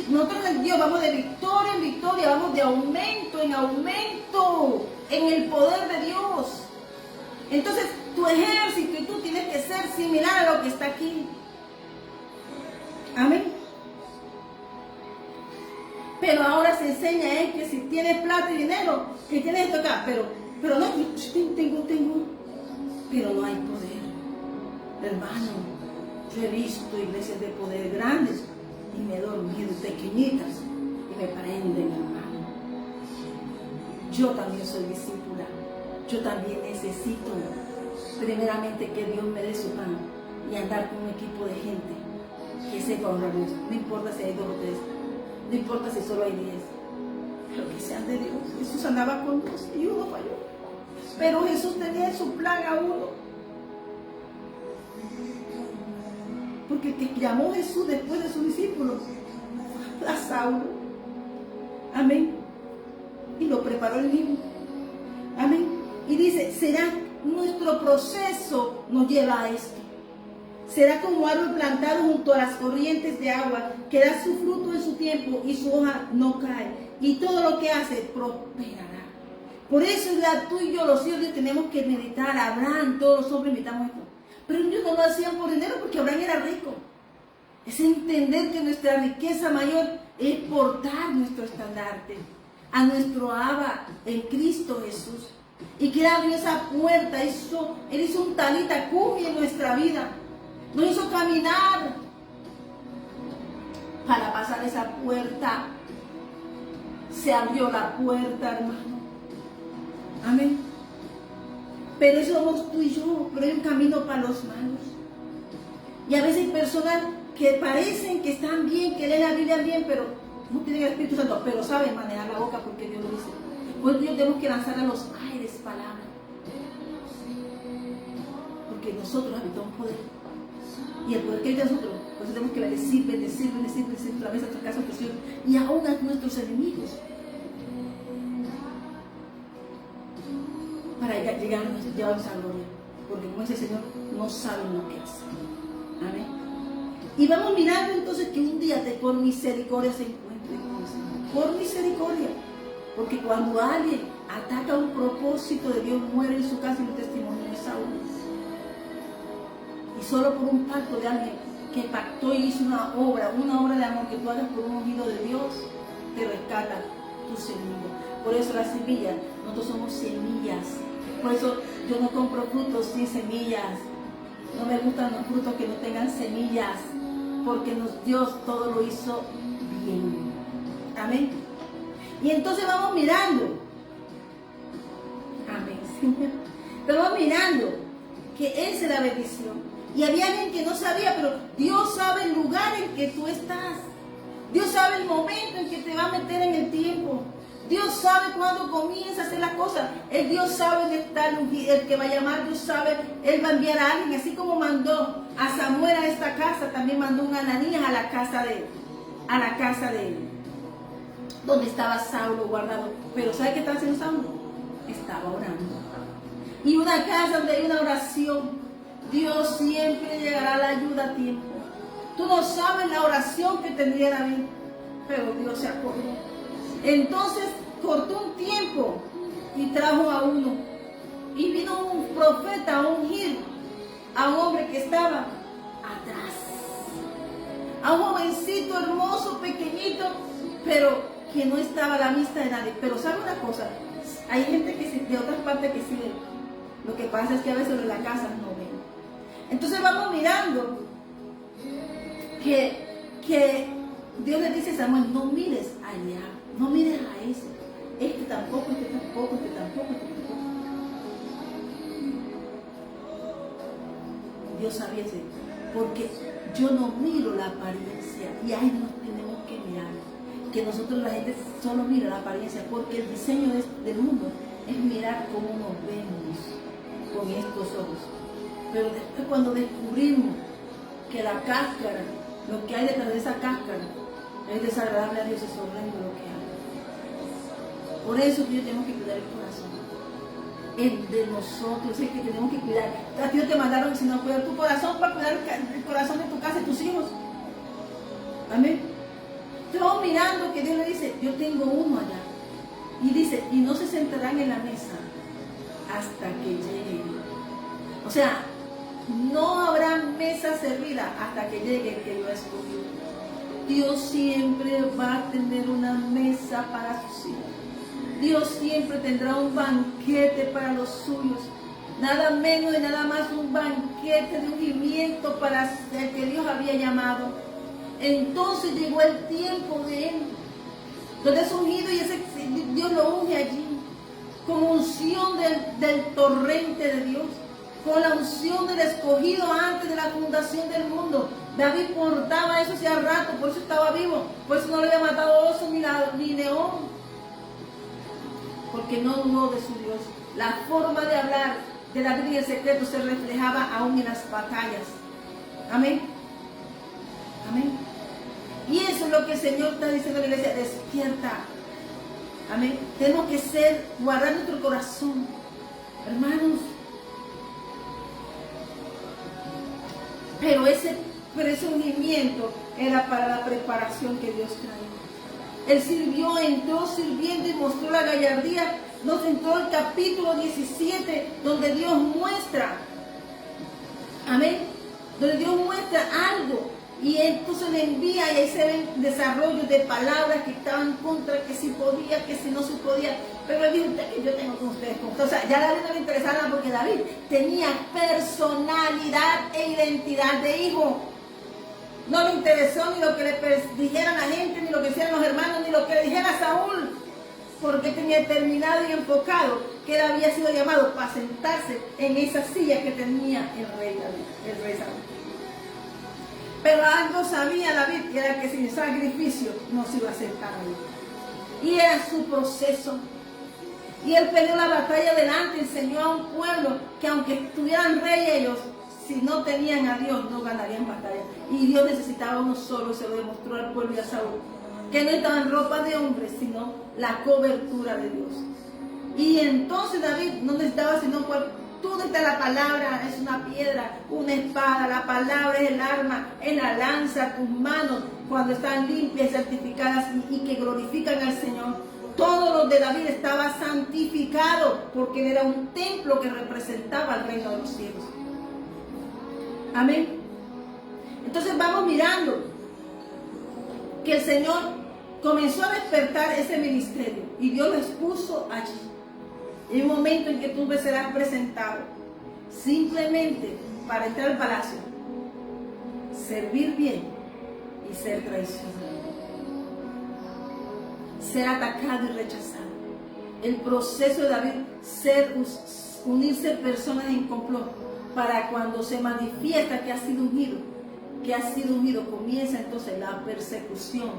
nosotros en Dios vamos de victoria en victoria, vamos de aumento en aumento en el poder de Dios. Entonces tu ejército y tú tienes que ser similar a lo que está aquí. Amén. Pero ahora se enseña que si tienes plata y dinero, que tienes esto acá, pero no, tengo, pero no hay poder. Hermano, yo he visto iglesias de poder grandes y me he dormido, pequeñitas, y me prenden, hermano. Yo también soy discípula, yo también necesito primeramente que Dios me dé su pan y andar con un equipo de gente que sepa honrar a Dios. No importa si hay 2 o 3, no importa si solo hay 10, pero que sean de Dios. Jesús andaba con 2 y uno falló, pero Jesús tenía en su plan a uno. Porque el que llamó Jesús después de sus discípulos fue a Saulo. Amén. Y lo preparó el mismo. Amén. Y dice, será nuestro proceso nos lleva a esto. Será como árbol plantado junto a las corrientes de agua, que da su fruto en su tiempo y su hoja no cae. Y todo lo que hace prosperará. Por eso tú y yo, los hijos de Dios, tenemos que meditar. Abraham, todos los hombres meditamos esto. Pero ellos no lo hacían por dinero porque Abraham era rico. Es entender que nuestra riqueza mayor es portar nuestro estandarte a nuestro Abba en Cristo Jesús. Y que Él abrió esa puerta, Él hizo un talita cumi en nuestra vida. Nos hizo caminar. para pasar esa puerta. Se abrió la puerta, hermano. Amén. Pero eso somos tú y yo, pero hay un camino para los malos. Y a veces hay personas que parecen que están bien, que leen la Biblia bien, pero no tienen el Espíritu Santo, pero saben manejar la boca porque Dios lo dice. Por Dios tenemos que lanzar a los aires palabras. Porque nosotros habitamos poder. Y el poder que hay de nosotros, pues tenemos que bendecir a través de nuestra casa oración y aún a nuestros enemigos. Para llevarnos a gloria. Porque como dice el Señor, no saben lo que hacen. Amén. Y vamos mirando entonces que un día por misericordia se encuentre con el Señor. Por misericordia. Porque cuando alguien ataca un propósito de Dios, muere en su casa y el testimonio de Saúl. Y solo por un pacto de alguien que pactó y hizo una obra de amor que tú hagas por un ungido de Dios, te rescata tu semilla. Por eso la semilla, nosotros somos semillas. Por eso yo no compro frutos sin semillas. No me gustan los frutos que no tengan semillas. Porque Dios todo lo hizo bien. Amén. Y entonces vamos mirando. Amén. Vamos mirando que esa es la bendición. Y había alguien que no sabía, pero Dios sabe el lugar en que tú estás. Dios sabe el momento en que te va a meter en el tiempo. Dios sabe cuándo comienza a hacer las cosas. Dios sabe dónde está el que va a llamar. Dios sabe, Él va a enviar a alguien. Así como mandó a Samuel a esta casa, también mandó un Ananías a la casa de donde estaba Saulo guardado. Pero ¿sabe qué estaba haciendo Saulo? Estaba orando. Y una casa donde hay una oración, Dios siempre llegará a la ayuda a tiempo. Tú no sabes la oración que tendría David, pero Dios se acordó. Entonces cortó un tiempo y trajo a uno. Y vino un profeta a ungir a un hombre que estaba atrás. A un jovencito hermoso, pequeñito, pero que no estaba a la vista de nadie. Pero ¿sabe una cosa? Hay gente que de otras partes que sí ven. Lo que pasa es que a veces en la casa no ven. Entonces vamos mirando que Dios le dice a Samuel, no mires allá, no mires a ese. Este tampoco, este tampoco, este tampoco, este tampoco. Dios sabía eso, porque yo no miro la apariencia y ahí nos tenemos que mirar. Que nosotros la gente solo mira la apariencia, porque el diseño del mundo es mirar cómo nos vemos con estos ojos. Pero después cuando descubrimos que la cáscara, lo que hay detrás de esa cáscara, es desagradable a Dios, es horrendo lo que hay. Por eso que yo tengo que cuidar el corazón. El de nosotros es el que tenemos que cuidar. A ti no te mandaron sino cuidar tu corazón para cuidar el corazón de tu casa y tus hijos. Amén. Estamos mirando que Dios le dice, yo tengo uno allá. Y dice, y no se sentarán en la mesa hasta que llegue. O sea, no habrá mesa servida hasta que llegue el que lo ha escogido. Dios siempre va a tener una mesa para sus hijos. Dios siempre tendrá un banquete para los suyos. Nada menos y nada más un banquete de ungimiento para el que Dios había llamado. Entonces llegó el tiempo de él, donde es ungido y Dios lo unge allí, con unción del torrente de Dios, con la unción del escogido antes de la fundación del mundo. David portaba eso hacía rato, por eso estaba vivo, por eso no le había matado oso ni león, porque no dudó de su Dios. La forma de hablar de David en el secreto se reflejaba aún en las batallas. Amén. Amén. Y eso es lo que el Señor está diciendo a la iglesia, despierta. Amén. Tenemos que guardar nuestro corazón. Hermanos. Pero ese ungimiento era para la preparación que Dios traía. Él sirvió, entró sirviendo y mostró la gallardía. Nos entró el capítulo 17, donde Dios muestra. Amén. Donde Dios muestra algo. Y entonces le envía y ahí se ven desarrollos de palabras que estaban en contra, que si podía, que si no se podía. Pero él dijo, que yo tengo con ustedes. O sea, ya a David no le interesaba porque David tenía personalidad e identidad de hijo. No le interesó ni lo que le dijera la gente, ni lo que hicieran los hermanos, ni lo que le dijera Saúl, porque tenía determinado y enfocado que él había sido llamado para sentarse en esa silla que tenía el rey David, el rey Saúl. Pero algo sabía David, que era que sin sacrificio no se iba a sentar ahí. Y era su proceso. Y él peleó la batalla adelante, enseñó a un pueblo que aunque tuvieran rey ellos, si no tenían a Dios, no ganarían batalla. Y Dios necesitaba uno solo, y se lo demostró al pueblo y a Saúl. Que no estaban ropa de hombre, sino la cobertura de Dios. Y entonces David no necesitaba sino tú necesitas la palabra, es una piedra, una espada, la palabra es el arma, es la lanza, tus manos, cuando están limpias y santificadas y que glorifican al Señor. Todo lo de David estaba santificado, porque era un templo que representaba el reino de los cielos. Amén. Entonces vamos mirando que el Señor comenzó a despertar ese ministerio y Dios lo expuso allí. En un momento en que tú serás presentado simplemente para entrar al palacio, servir bien y ser traicionado, ser atacado y rechazado. El proceso de David, unirse personas en complot, para cuando se manifiesta que ha sido ungido, comienza entonces la persecución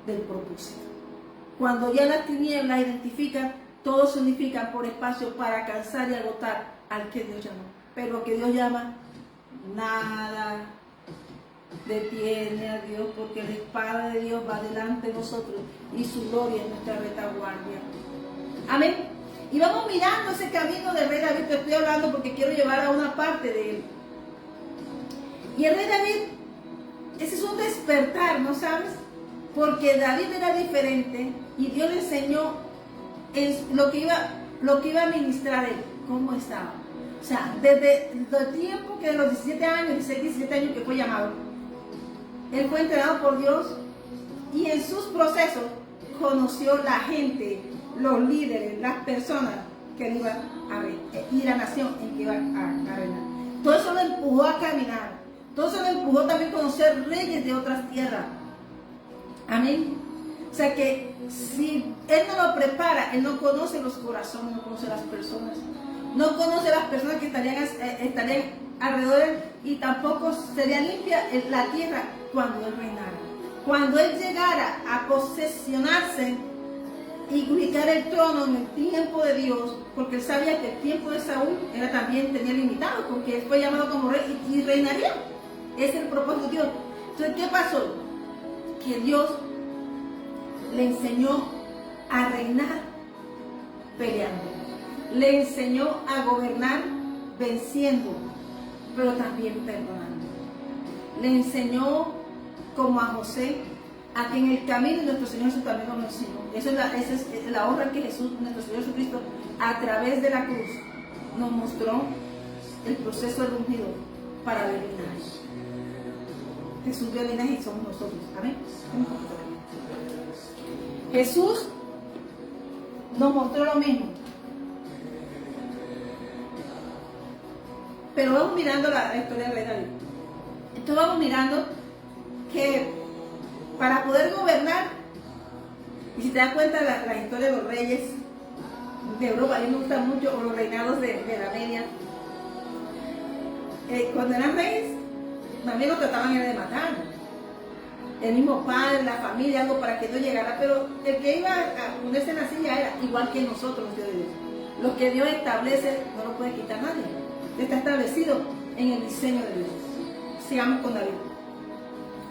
del propósito. Cuando ya las tinieblas identifican, todos se unifican por espacio para alcanzar y agotar al que Dios llama. Pero lo que Dios llama, nada detiene a Dios, porque la espada de Dios va delante de nosotros y su gloria es nuestra retaguardia. Amén. Y vamos mirando ese camino del rey David. Te estoy hablando porque quiero llevar a una parte de él. Y el rey David, ese es un despertar, ¿no sabes? Porque David era diferente y Dios le enseñó lo que iba a ministrar él, cómo estaba. O sea, desde el tiempo que de los 17 años, 16, 17 años que fue llamado, él fue entrenado por Dios y en sus procesos conoció la gente, los líderes, las personas que iban a ver, y la nación en que iba a reinar. Todo eso lo empujó a caminar. Todo eso lo empujó también a conocer reyes de otras tierras. Amén. O sea que si él no lo prepara, él no conoce los corazones, no conoce las personas. No conoce las personas que estarían alrededor de él, y tampoco sería limpia la tierra cuando él reinara. Cuando él llegara a posesionarse y ubicar el trono en el tiempo de Dios, porque él sabía que el tiempo de Saúl tenía limitado, porque él fue llamado como rey y reinaría. Ese es el propósito de Dios. Entonces, ¿qué pasó? Que Dios le enseñó a reinar peleando. Le enseñó a gobernar venciendo, pero también perdonando. Le enseñó, como a José, a que en el camino de nuestro Señor Jesús también nos enseñó. Esa es la obra que nuestro Señor Jesucristo, a través de la cruz, nos mostró el proceso del ungido para ver linaje. Jesús vio linaje y somos nosotros. Amén. Jesús nos mostró lo mismo. Pero vamos mirando la historia del rey David. Entonces vamos mirando que para poder gobernar, y si te das cuenta la historia de los reyes de Europa, a mí me gusta mucho, o los reinados de la media, cuando eran reyes, también lo trataban de matar. El mismo padre, la familia, algo para que no llegara, pero el que iba a ponerse en la silla era igual que nosotros, los de Dios. Lo que Dios establece no lo puede quitar nadie. Está establecido en el diseño de Dios. Sigamos con David,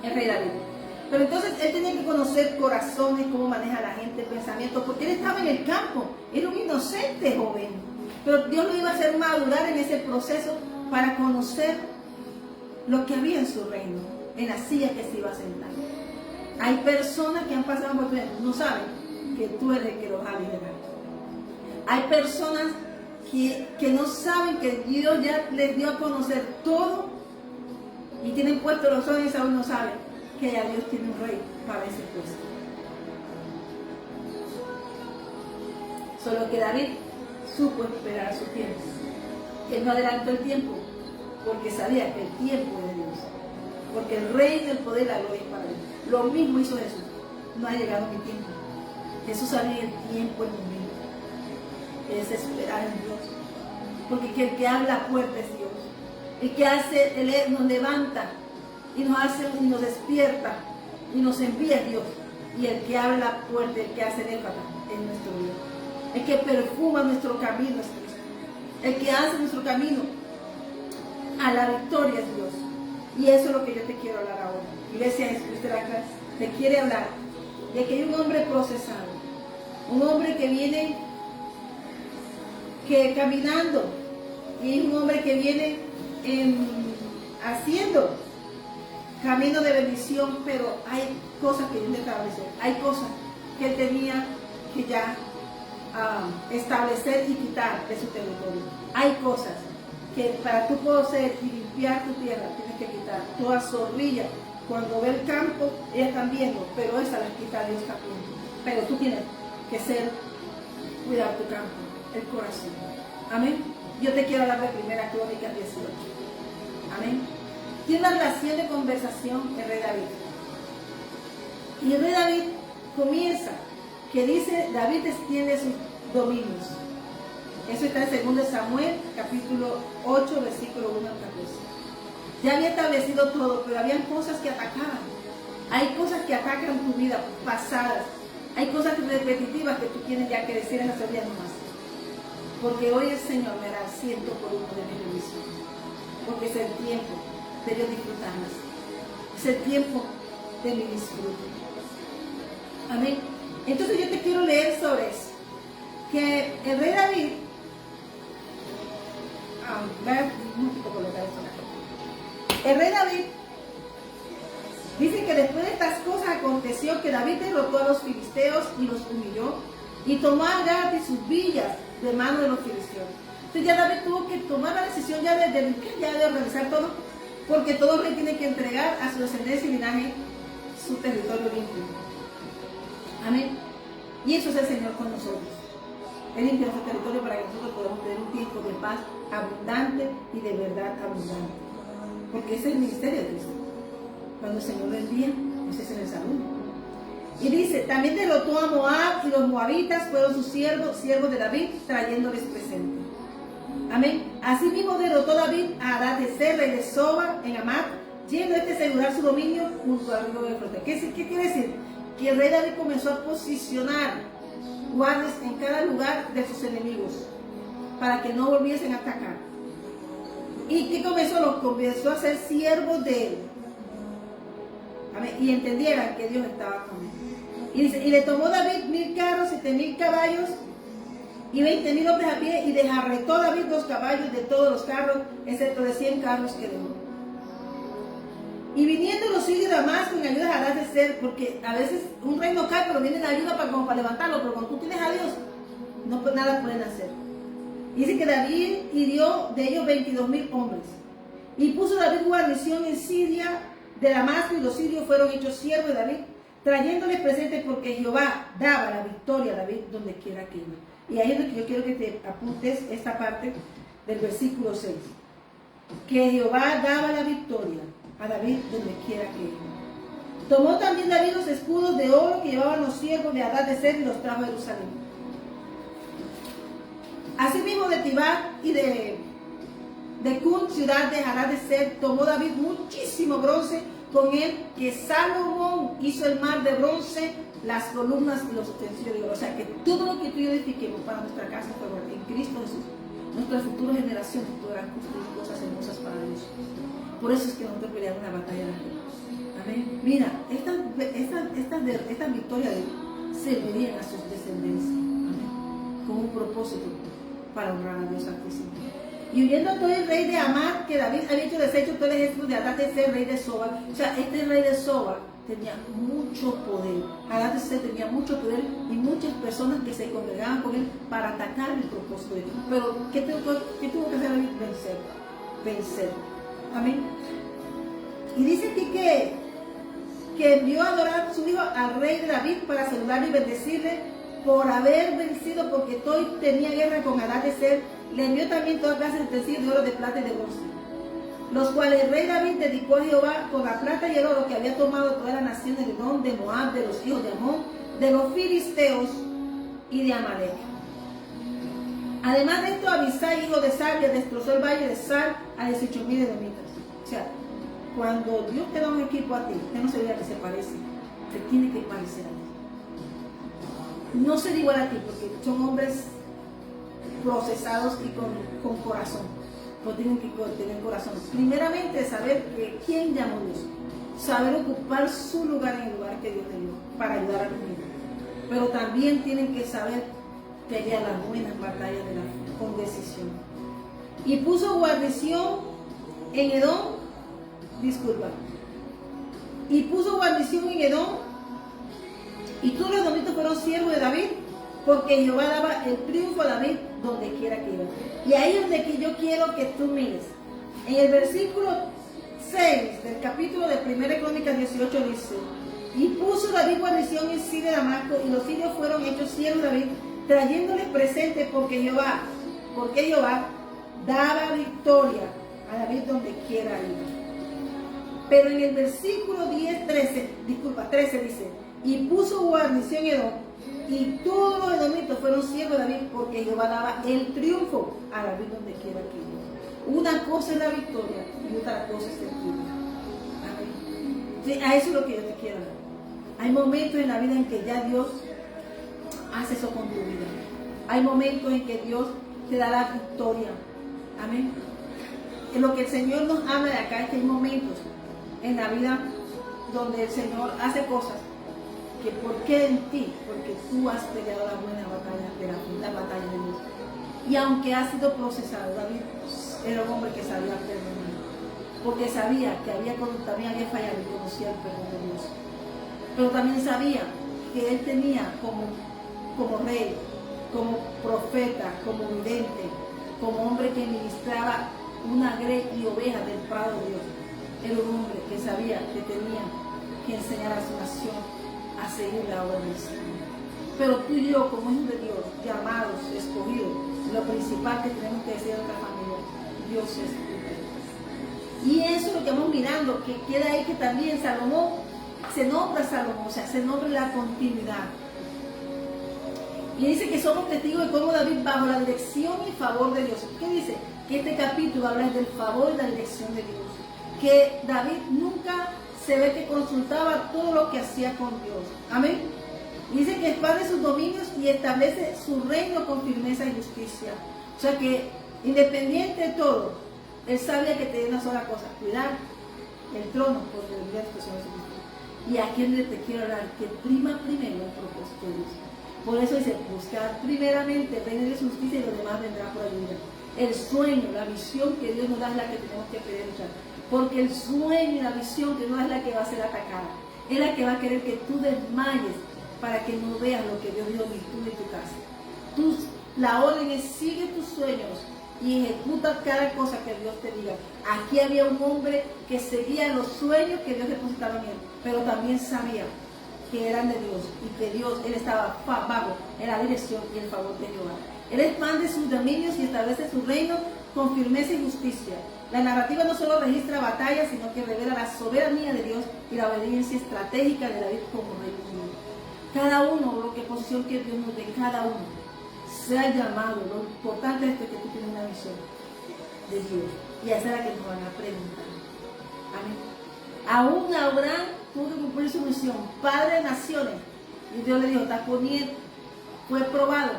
el rey David. Pero entonces él tenía que conocer corazones, cómo maneja la gente, pensamientos, porque él estaba en el campo, era un inocente joven. Pero Dios lo iba a hacer madurar en ese proceso para conocer lo que había en su reino, en la silla que se iba a sentar. Hay personas que han pasado por tu vida, no saben que tú eres el que los ha liderado. Hay personas que no saben que Dios ya les dio a conocer todo y tienen puestos los ojos en Saúl, no saben que ya Dios tiene un rey para ese puesto. Solo que David supo esperar su tiempo. Él no adelantó el tiempo porque sabía que el tiempo de Dios porque el reino, el poder y la gloria es para Él. Lo mismo hizo Jesús. No ha llegado mi tiempo. Jesús sabía el tiempo, el momento. Es esperar en Dios. Porque el que habla fuerte es Dios. El que hace, Él nos levanta y nos hace y nos despierta y nos envía Dios. Y el que habla fuerte, el que hace el énfasis es nuestro Dios. El que perfuma nuestro camino es Cristo. El que hace nuestro camino a la victoria es Dios. Y eso es lo que yo te quiero hablar ahora. Iglesia Jesucristo de la Clase te quiere hablar de que hay un hombre procesado, un hombre que viene caminando, y es un hombre que viene haciendo camino de bendición, pero hay cosas que Dios le estableció, hay cosas que él tenía que ya establecer y quitar de su territorio. Hay cosas que para tú poder y limpiar tu tierra tienes que quitar. Toda zorrilla, cuando ve el campo, ellas están viendo, pero esa las quita Dios también. Pero tú tienes que cuidar tu campo, el corazón. Amén. Yo te quiero hablar de 1 Crónicas 18. Amén. Tiene una relación de conversación el rey David. Y el rey David comienza, que dice, David extiende sus dominios. Eso está en 2 Samuel, capítulo 8, versículo 1 al 14. Ya había establecido todo, pero había cosas que atacaban. Hay cosas que atacan tu vida pasadas. Hay cosas repetitivas que tú tienes ya que decir en la historia nomás. Porque hoy el Señor me hará 100 por uno de mis bendiciones. Porque es el tiempo de yo disfrutarlas. Es el tiempo de mi disfrute. Amén. Entonces yo te quiero leer sobre eso. Que el rey David, el rey David dice que después de estas cosas aconteció que David derrotó a los filisteos y los humilló y tomó a Gat y sus villas de mano de los filisteos. Entonces ya David tuvo que tomar la decisión ya de organizar todo, porque todo rey tiene que entregar a su descendencia y linaje su territorio limpio. Amén. Y eso es el Señor con nosotros. Él limpia nuestro territorio para que nosotros podamos tener un tiempo de paz abundante y de verdad abundante. Porque ese es el ministerio de Cristo. Cuando el Señor lo envía, ese es en el saludo. Y dice, también derrotó a Moab y los moabitas fueron sus siervos de David, trayéndoles presente. Amén. Asimismo derrotó David a Hadadezer, rey de Soba, en Amat, yendo a asegurar su dominio junto al río de Eufrates. ¿Qué quiere decir? Que el rey David comenzó a posicionar guardias en cada lugar de sus enemigos para que no volviesen a atacar. ¿Y qué comenzó? Los comenzó a ser siervos de él. Amén. Y entendieran que Dios estaba con él. Y dice, y le tomó David 1000 carros, 7000 caballos y 20.000 hombres a pie, y desarretó David los caballos de todos los carros, excepto de 100 carros que dejó. Y viniendo los sirios de Damasco en ayuda de Hadadezer, porque a veces un rey no cae, pero vienen a ayuda para levantarlo, pero cuando tú tienes a Dios, no nada pueden hacer. Dice que David hirió de ellos 22.000 hombres. Y puso David guarnición en Siria de Damasco, y los sirios fueron hechos siervos de David, trayéndoles presentes, porque Jehová daba la victoria a David donde quiera que iba. Y ahí es donde yo quiero que te apuntes esta parte del versículo 6. Que Jehová daba la victoria a David donde quiera que iba. Tomó también David los escudos de oro que llevaban los siervos de Hadadezer y los trajo a Jerusalén. Asimismo de Tibat y de Cun, ciudad de Hadadezer, tomó David muchísimo bronce con él, que Salomón hizo el mar de bronce, las columnas y los utensilios de oro. O sea que todo lo que tú y yo edifiquemos para nuestra casa en Cristo Jesús, nuestras futuras generaciones podrán construir cosas hermosas para Dios. Por eso es que nosotros peleamos una batalla de la fe. Amén. Mira, estas victorias servirían a sus descendencias. Amén. Con un propósito para honrar a Dios Altísimo. Y huyendo todo el rey de Amat, que David había hecho desecho todo el ejército de Hadadezer, rey de Soba. O sea, este rey de Soba tenía mucho poder. Hadadezer tenía mucho poder y muchas personas que se congregaban con él para atacar el propósito de Dios. Pero, ¿qué tuvo que hacer David? Vencer. Amén. Y dice aquí que envió a adorar a su hijo al rey de David para saludarle y bendecirle por haber vencido, porque Toy tenía guerra con Hadadezer. Le envió también todas clases de utensilios de oro, de plata y de bronce. los cuales el rey David dedicó a Jehová con la plata y el oro que había tomado todas las naciones de Edom, de Moab, de los hijos de Amón, de los filisteos y de Amalek. Además de esto, Abisai, hijo de Sabia, destrozó el valle de Sar a 18,000 edomitas. O sea, cuando Dios te da un equipo a ti, usted no se vea que se parece, se tiene que parecer a ti. No ser igual a ti, porque son hombres procesados y con corazón. Pues tienen que tener corazón. Primeramente, saber que quién llamó a Dios. Saber ocupar su lugar en el lugar que Dios le dio para ayudar a los niños. Pero también tienen que saber pelear las buenas batallas de la fe, con decisión. Y puso guarnición en Edom, y puso guarnición en Edom, y todos los edomitas fueron siervos de David, porque Jehová daba el triunfo a David donde quiera que iba. Y ahí es donde que yo quiero que tú mires. En el versículo 6 del capítulo de 1 Crónicas 18 dice: y puso David guarnición en Siria de Damasco, y los sirios fueron hechos siervos de David, trayéndoles presentes, porque Jehová daba victoria a David donde quiera ir. Pero en el versículo 13 dice: y puso guarnición en Edom, y todos los edomitas fueron siervos de David, porque Jehová daba el triunfo a David donde quiera que iba. Una cosa es la victoria y otra cosa es el triunfo. Amén. Sí, a eso es lo que yo te quiero dar. Hay momentos en la vida en que ya Dios hace eso con tu vida. Hay momentos en que Dios te da la victoria. Amén. En lo que el Señor nos habla de acá es que hay momentos en la vida donde el Señor hace cosas que ¿por qué en ti? Porque tú has peleado la buena batalla de la batalla de Dios. Y aunque ha sido procesado, David era un hombre que sabía perdonar, porque sabía que también había fallado y conocía el perdón de Dios. Pero también sabía que él tenía como rey, como profeta, como vidente, como hombre que ministraba una grey y oveja del prado de Dios. Era un hombre que sabía que tenía que enseñar a su nación a seguir la obra del Señor. Pero tú y yo, como hijos de Dios, llamados, escogidos, lo principal que tenemos que decir a nuestra familia: Dios es primero. Y eso es lo que vamos mirando, que queda ahí que también Salomón, se nombra Salomón, o sea, se nombra la continuidad. Y dice que somos testigos de cómo David, bajo la dirección y favor de Dios. ¿Qué dice? Que este capítulo habla del favor y la dirección de Dios. Que David nunca se ve que consultaba todo lo que hacía con Dios. Amén. Dice que expande sus dominios y establece su reino con firmeza y justicia. O sea que, independiente de todo, él sabía que tenía una sola cosa: cuidar el trono por el bien de Señor Jesucristo. Y aquí es donde te quiero hablar, que prima primero el propósito de Dios. Por eso dice: buscar primeramente el reino de su justicia y lo demás vendrá por ayuda. El sueño, la visión que Dios nos da es la que tenemos que pedir luchar. Porque el sueño y la visión que nos da es la que va a ser atacada. Es la que va a querer que tú desmayes para que no veas lo que Dios dijo ni tú ni tu casa. La orden es: sigue tus sueños y ejecuta cada cosa que Dios te diga. Aquí había un hombre que seguía los sueños que Dios depositaba en él, pero también sabía que eran de Dios y que él estaba bajo en la dirección y el favor de Jehová. Él expande sus dominios y establece su reino con firmeza y justicia. La narrativa no solo registra batallas, sino que revela la soberanía de Dios y la obediencia estratégica de David como rey. Cada uno, lo que posición que Dios nos dé, cada uno sea llamado. Lo importante es que tú tienes una visión de Dios, y esa es la que nos van a preguntar. Amén. Aún Abraham tuvo que cumplir su misión, padre de naciones, y Dios le dijo: está poniendo, fue probado,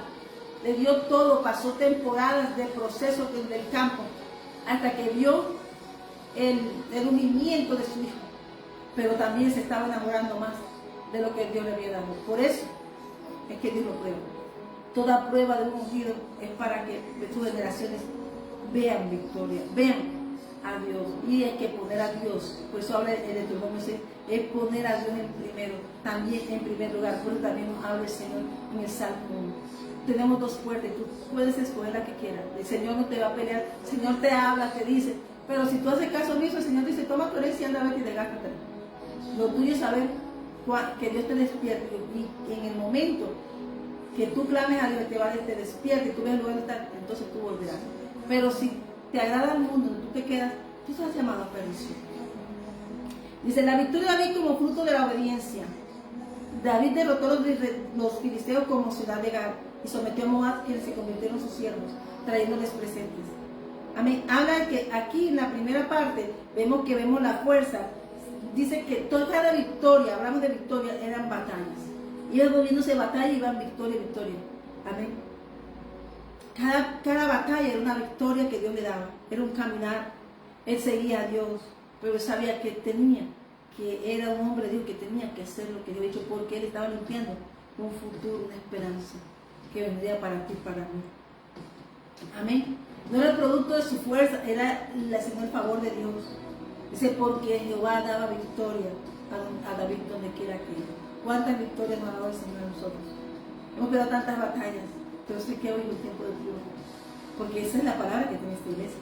le dio todo, pasó temporadas de proceso del campo, hasta que vio el hundimiento de su hijo, pero también se estaba enamorando más de lo que Dios le había dado. Por eso es que Dios lo prueba. Toda prueba de un ungido es para que sus generaciones vean victoria, vean a Dios. Y hay que poner a Dios. Por eso habla el Deuteronomio, es poner a Dios en primero, también en primer lugar. Por eso también nos habla el Señor en el Salmo 1. Tenemos dos puertas, tú puedes escoger la que quieras. El Señor no te va a pelear, el Señor te habla, te dice, pero si tú haces caso omiso, el Señor dice: toma tu herencia y anda a ver y desgástate. Lo tuyo es saber que Dios te despierte, y en el momento que tú clames a Dios, te despierte y tú ves el lugar donde está, entonces tú volverás. Pero si te agrada el mundo donde tú te quedas, Tú estás llamado a perdición. Dice, la victoria de David como fruto de la obediencia. David derrotó a los filisteos como ciudad de Gat y sometió a Moab, quienes se convirtieron en sus siervos, trayéndoles presentes. Amén. Habla que aquí en la primera parte vemos la fuerza. Dice que toda cada victoria, hablamos de victoria, eran batallas. Y ellos moviéndose de batalla iban victoria, victoria. Amén. Cada batalla era una victoria que Dios le daba. Era un caminar. Él seguía a Dios, pero él sabía que era un hombre de Dios, que tenía que hacer lo que Dios ha dicho, porque él estaba limpiando un futuro, una esperanza que vendría para ti, para mí. Amén. No era el producto de su fuerza, era sino el favor de Dios. Dice, porque Jehová daba victoria a David donde quiera que iba. ¿Cuántas victorias nos ha dado el Señor a nosotros? Hemos peleado tantas batallas, pero sé que hoy es un tiempo de triunfo, porque esa es la palabra que tiene esta iglesia.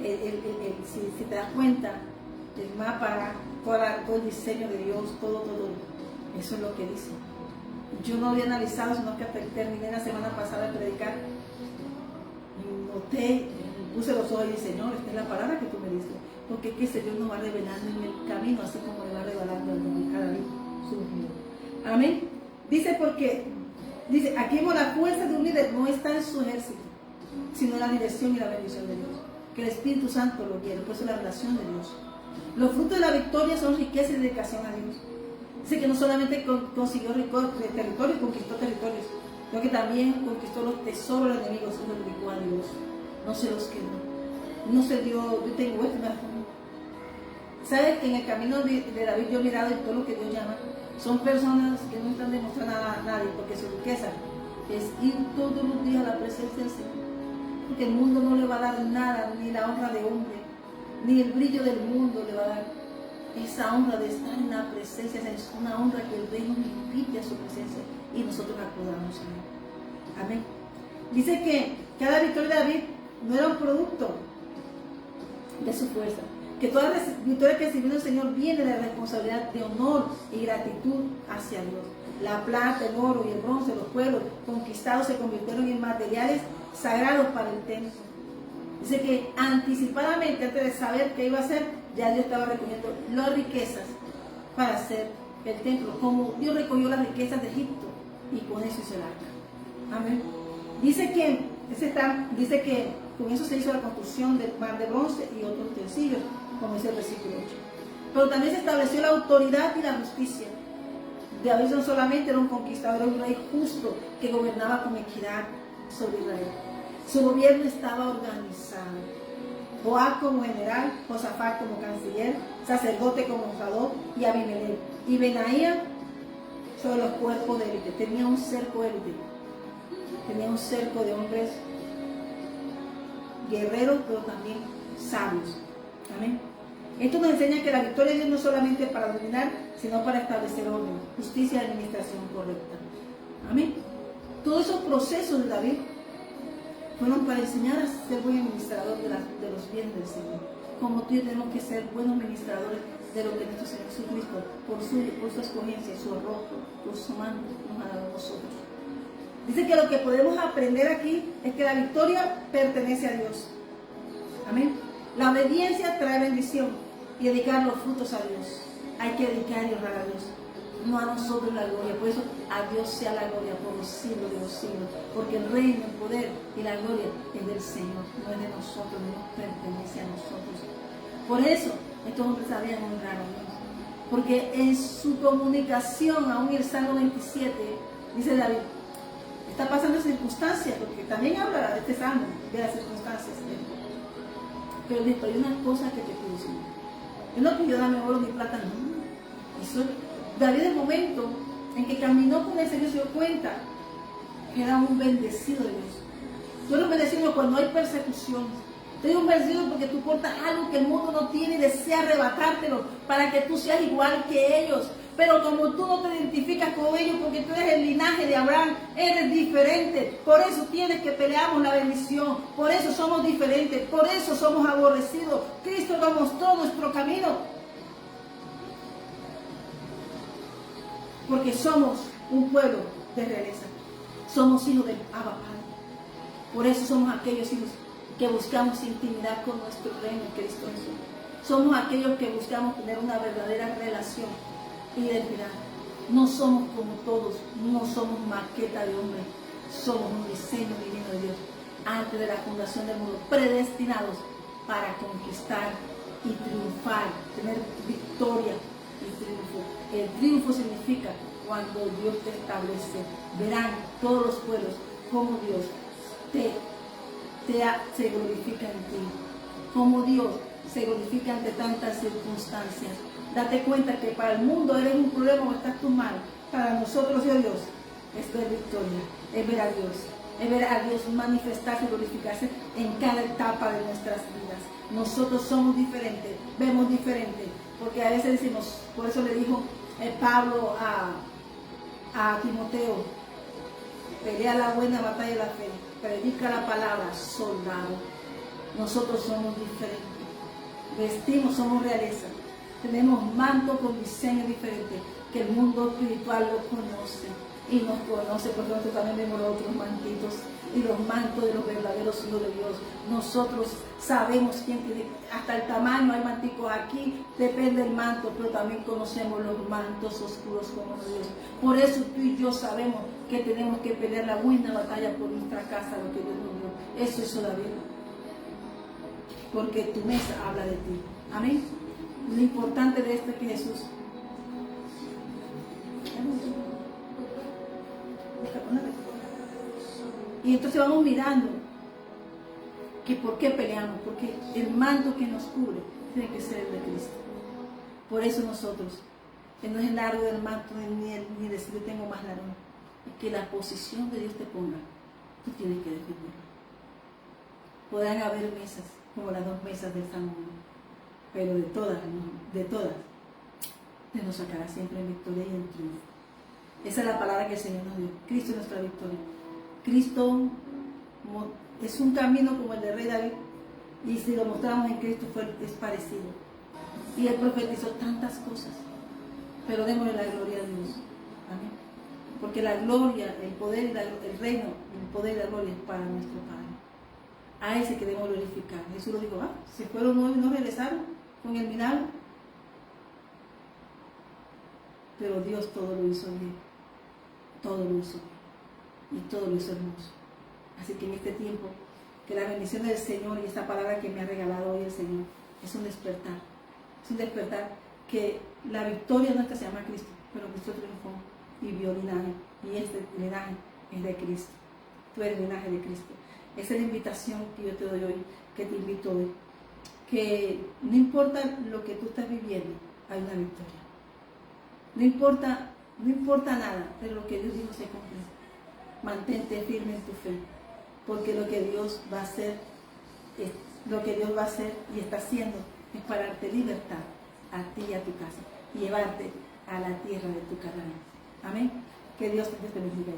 Si te das cuenta, el mapa, todo el diseño de Dios, todo, eso es lo que dice. Yo no había analizado, sino que terminé la semana pasada de predicar y noté, puse los ojos y dije, Señor, esta es la palabra que tú me dices, porque es que el Señor nos va revelando en el camino, así como le va revelando a David su vida. Amén. Dice, aquí vemos la fuerza de un líder, no está en su ejército, sino en la dirección y la bendición de Dios, que el Espíritu Santo lo quiere, por eso la relación de Dios. Los frutos de la victoria son riqueza y dedicación a Dios. Dice que no solamente consiguió territorios, conquistó territorios, sino que también conquistó los tesoros de los enemigos y los dedicó a Dios. No se los quedó. No se dio, yo tengo esto, ¿sabes? En el camino de David yo he mirado en todo lo que Dios llama. Son personas que no están demostrando nada a nadie, porque su riqueza es ir todos los días a la presencia del Señor. Porque el mundo no le va a dar nada, ni la honra de hombre, ni el brillo del mundo le va a dar esa honra de estar en la presencia. Es una honra que el Rey nos invite a su presencia y nosotros acudamos a Él. Amén. Dice que cada victoria de David no era un producto de su fuerza, que toda la victoria que recibió el Señor viene de la responsabilidad de honor y gratitud hacia Dios. La plata, el oro y el bronce, los pueblos conquistados se convirtieron en materiales sagrados para el templo. Dice que anticipadamente, antes de saber qué iba a hacer, ya Dios estaba recogiendo las riquezas para hacer el templo, como Dios recogió las riquezas de Egipto y con eso hizo el arca. Amén. Dice que con eso se hizo la construcción del mar de bronce y otros utensilios, como dice el versículo 8. Pero también se estableció la autoridad y la justicia. David no solamente era un conquistador, era un rey justo que gobernaba con equidad sobre Israel. Su gobierno estaba organizado. Joab como general, Josafat como canciller, sacerdote como Zadok y Abimelech. Y Benaía sobre los cuerpos de élite. Tenía un cerco élite. Tenía un cerco de hombres guerreros, pero también sabios. Amén. Esto nos enseña que la victoria de Dios no es solamente para dominar, sino para establecer orden, justicia y administración correcta. Amén. Todos esos procesos de David fueron para enseñar a ser buen administrador de los bienes del Señor. Como tú y yo tenemos que ser buenos administradores de lo que nuestro Señor Jesucristo, por su escogencia, su arrojo, por su mano, nos ha dado a nosotros. Dice que lo que podemos aprender aquí es que la victoria pertenece a Dios. Amén. La obediencia trae bendición y dedicar los frutos a Dios. Hay que dedicar y honrar a Dios, no a nosotros la gloria. Por eso a Dios sea la gloria por los siglos de los siglos, porque el reino, el poder y la gloria es del Señor, no es de nosotros, no nos pertenece a nosotros. Por eso estos hombres sabían honrar a Dios, porque en su comunicación, aún en el Salmo 27, dice David, está pasando circunstancias, porque también habla de este Salmo, de las circunstancias. Pero dijo, hay una cosa que te pido, Señor. Él no pidió dame oro ni plata, no. Eso, David, el momento en que caminó con el Señor, se dio cuenta que era un bendecido de Dios. Tú eres un bendecido cuando hay persecución. Tú eres un bendecido porque tú portas algo que el mundo no tiene y desea arrebatártelo para que tú seas igual que ellos. Pero como tú no te identificas con ellos porque tú eres el linaje de Abraham, eres diferente. Por eso tienes que peleamos la bendición. Por eso somos diferentes. Por eso somos aborrecidos. Cristo nos mostró nuestro camino. Porque somos un pueblo de realeza. Somos hijos del Abba Padre. Por eso somos aquellos hijos que buscamos intimidad con nuestro Rey en Cristo Jesús. Somos aquellos que buscamos tener una verdadera relación y identidad. No somos como todos, no somos maqueta de hombre, somos un diseño divino de Dios, antes de la fundación del mundo, predestinados para conquistar y triunfar, tener victoria y triunfo. El triunfo significa cuando Dios te establece. Verán todos los pueblos cómo Dios se glorifica en ti, cómo Dios se glorifica ante tantas circunstancias. Date cuenta que para el mundo eres un problema o estás tú mal. Para nosotros, oh Dios, es ver victoria, es ver a Dios manifestarse y glorificarse en cada etapa de nuestras vidas. Nosotros somos diferentes, vemos diferente, porque a veces decimos, por eso le dijo Pablo a Timoteo, pelea la buena batalla de la fe, predica la palabra, soldado. Nosotros somos diferentes, vestimos, somos realeza, tenemos manto con diseño diferente, que el mundo espiritual lo conoce y nos conoce, porque nosotros también vemos los otros mantitos y los mantos de los verdaderos hijos de Dios. Nosotros sabemos quién tiene, hasta el tamaño, hay manticos aquí, depende del manto, pero también conocemos los mantos oscuros como Dios. Por eso tú y yo sabemos que tenemos que pelear la buena batalla por nuestra casa, lo que Dios nos dio. Eso es la vida, porque tu mesa habla de ti. Amén. Lo importante de esto es que Jesús y entonces vamos mirando que por qué peleamos, porque el manto que nos cubre tiene que ser el de Cristo. Por eso nosotros, que no es el largo del manto ni decir yo tengo más largo, es que la posición de Dios te ponga, tú tienes que defenderlo. Podrán haber mesas, como las 2 mesas del Salomón, pero de todas, Dios nos sacará siempre en victoria y en triunfo. Esa es la palabra que el Señor nos dio. Cristo es nuestra victoria. Cristo es un camino como el de Rey David, y si lo mostramos en Cristo es parecido. Y Él profetizó tantas cosas, pero démosle la gloria a Dios. Amén. Porque la gloria, el poder, el reino, el poder y la gloria es para nuestro Padre. A ese que debemos glorificar. Jesús lo dijo, se fueron 9 y no regresaron con el milagro. Pero Dios todo lo hizo bien. Todo lo hizo bien. Y todo lo hizo hermoso. Así que en este tiempo, que la bendición del Señor y esta palabra que me ha regalado hoy el Señor es un despertar. Es un despertar que la victoria nuestra se llama Cristo, pero Cristo triunfó y vio linaje. Y este linaje es de Cristo. Tú eres linaje de Cristo. Esa es la invitación que yo te doy hoy, que te invito hoy. Que no importa lo que tú estás viviendo, hay una victoria. No importa nada, pero lo que Dios dijo se cumple. Mantente firme en tu fe, porque lo que Dios va a hacer, y está haciendo es para darte libertad a ti y a tu casa, y llevarte a la tierra de tu Canaán. Amén. Que Dios te bendiga.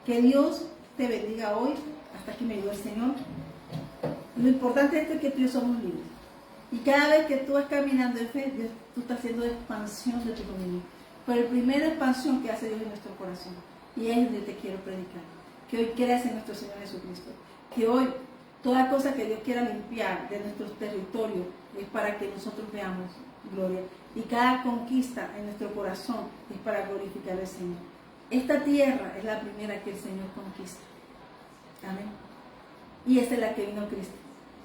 Que Dios te bendiga hoy. Hasta aquí me ayudó el Señor. Lo importante de esto es que tú y yo somos libres. Y cada vez que tú vas caminando en fe, Dios, tú estás haciendo expansión de tu dominio. Pero la primera expansión que hace Dios en nuestro corazón. Y es donde te quiero predicar. Que hoy creas en nuestro Señor Jesucristo. Que hoy toda cosa que Dios quiera limpiar de nuestro territorio es para que nosotros veamos gloria. Y cada conquista en nuestro corazón es para glorificar al Señor. Esta tierra es la primera que el Señor conquista. Amén. Y esa es la que vino Cristo.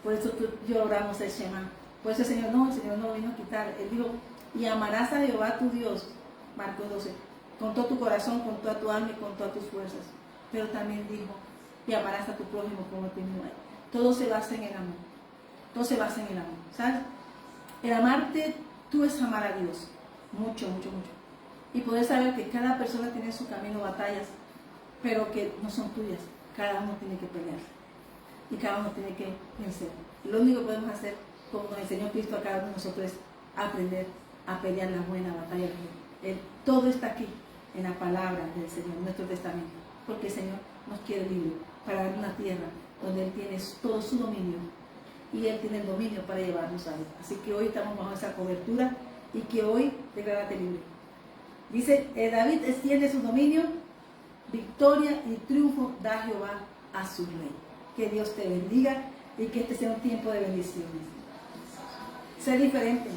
Por eso yo oramos el Shema. Por eso el Señor no vino a quitar. Él dijo, y amarás a Jehová tu Dios, Marcos 12, con todo tu corazón, con toda tu alma y con todas tus fuerzas. Pero también dijo, y amarás a tu prójimo como a ti mismo. Todo se basa en el amor. Todo se basa en el amor. ¿Sabes? El amarte tú es amar a Dios. Mucho, mucho, mucho. Y poder saber que cada persona tiene en su camino batallas, pero que no son tuyas. Cada uno tiene que pelear. Y cada uno tiene que vencer. Lo único que podemos hacer, como nos enseñó Cristo a cada uno de nosotros, es aprender a pelear la buena batalla. Todo está aquí, en la palabra del Señor, en nuestro testamento. Porque el Señor nos quiere libre para dar una tierra donde Él tiene todo su dominio. Y Él tiene el dominio para llevarnos a Él. Así que hoy estamos bajo esa cobertura y que hoy declárate libre. Dice, David extiende su dominio, victoria y triunfo da Jehová a su rey. Que Dios te bendiga y que este sea un tiempo de bendiciones. ser diferente.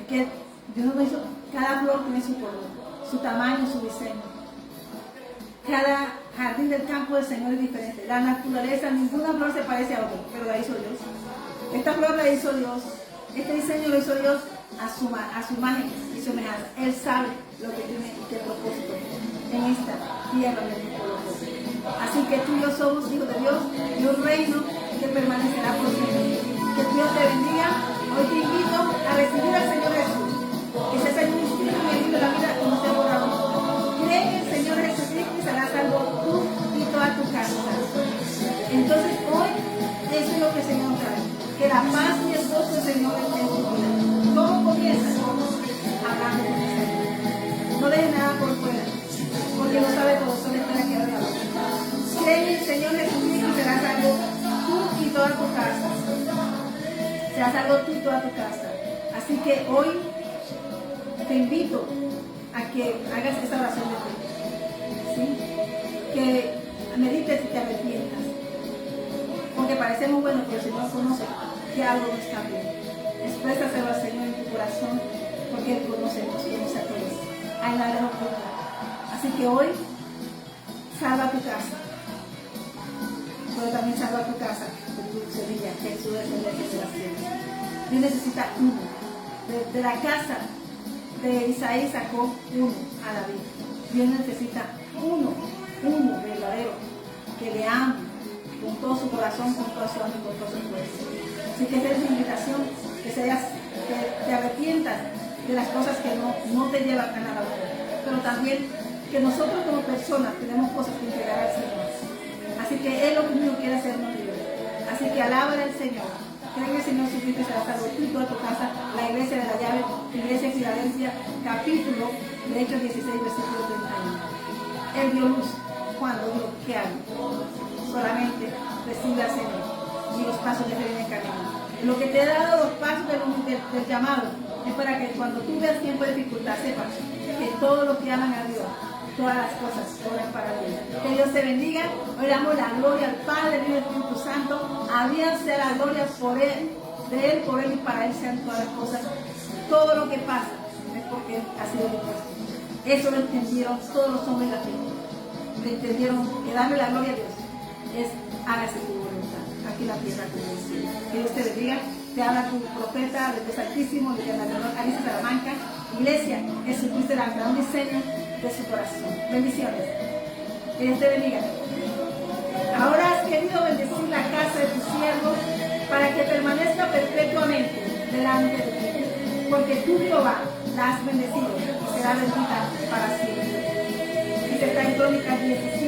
Es que Dios nos hizo, cada flor tiene su color, su tamaño, su diseño. Cada jardín del campo del Señor es diferente. La naturaleza, ninguna flor se parece a otra, pero la hizo Dios. Esta flor la hizo Dios. Este diseño lo hizo Dios a su imagen y semejanza. Él sabe lo que tiene y qué propósito en esta tierra de mi pueblo. Así que tú y yo somos hijos de Dios y un reino que permanecerá por siempre. Que Dios te bendiga. Hoy te invito a recibir al Señor Jesús. Que ese sea el espíritu en el libro de la vida y no sea borrado. Cree en el Señor Jesucristo y serás salvo tú y toda tu casa. Entonces hoy eso es lo que el Señor trae. Que la paz y el gozo del Señor esté en tu vida. ¿Cómo comienza? Hablando con el Señor. No dejes nada por fuera, porque no sabe todo, solo espera que abra la boca. Cree en el Señor Jesucristo y serás salvo tú y toda tu casa. Serás salvo tú y toda tu casa. Así que hoy te invito a que hagas esa oración de fe. ¿Sí? Que medites y te arrepientas. Porque parece muy bueno que el Señor conoce que algo no está bien. Exprésaselo al Señor en tu corazón, porque Él conoce a todos. Hay nada oculta. Así que hoy, salva tu casa. Pero también salva tu casa de tu semilla, que es tu descendencia de las tierras. Dios necesita uno. De la casa de Isaí sacó uno a David. Dios necesita uno verdadero, que le ame con todo su corazón, con toda su alma y con toda su fuerza. Así que esa es mi invitación, que te arrepientas de las cosas que no te llevan a nada bueno. Pero también que nosotros como personas tenemos cosas que entregar al Señor. Así que Él lo único que quiere hacernos libres. Así que alábale al Señor. Cree en el Señor Jesucristo y será salvo tú y toda tu casa. La iglesia de la llave, iglesia de Filadelfia, capítulo de Hechos 16, versículo 31. Él dio luz cuando dijo, ¿qué hago? Solamente recibe al Señor y los pasos de fe en el camino. Lo que te he dado los pasos del llamado es para que cuando tú veas tiempo de dificultad sepas que todos los que aman a Dios, todas las cosas obran para bien. Que Dios te bendiga. Hoy damos la gloria al Padre, Hijo y Espíritu Santo. A Dios sea la gloria por Él, de Él, por Él y para Él sean todas las cosas. Todo lo que pasa es porque Él ha sido dispuesto. Eso lo entendieron todos los hombres de la tierra. Le entendieron que darle la gloria a Dios es hágase tu voluntad, aquí en la tierra como en el cielo. Que Dios te bendiga. Te habla tu profeta del Dios Altísimo, de la menor Alicia Salamanca. Iglesia, Jesucristo lanza un diseño de su corazón. Bendiciones. Que Dios te bendiga. Ahora has querido bendecir la casa de tu siervo para que permanezca perpetuamente delante de ti. Porque tú, Jehová, la has bendecido y será bendita para siempre. Dice está en Crónicas 17.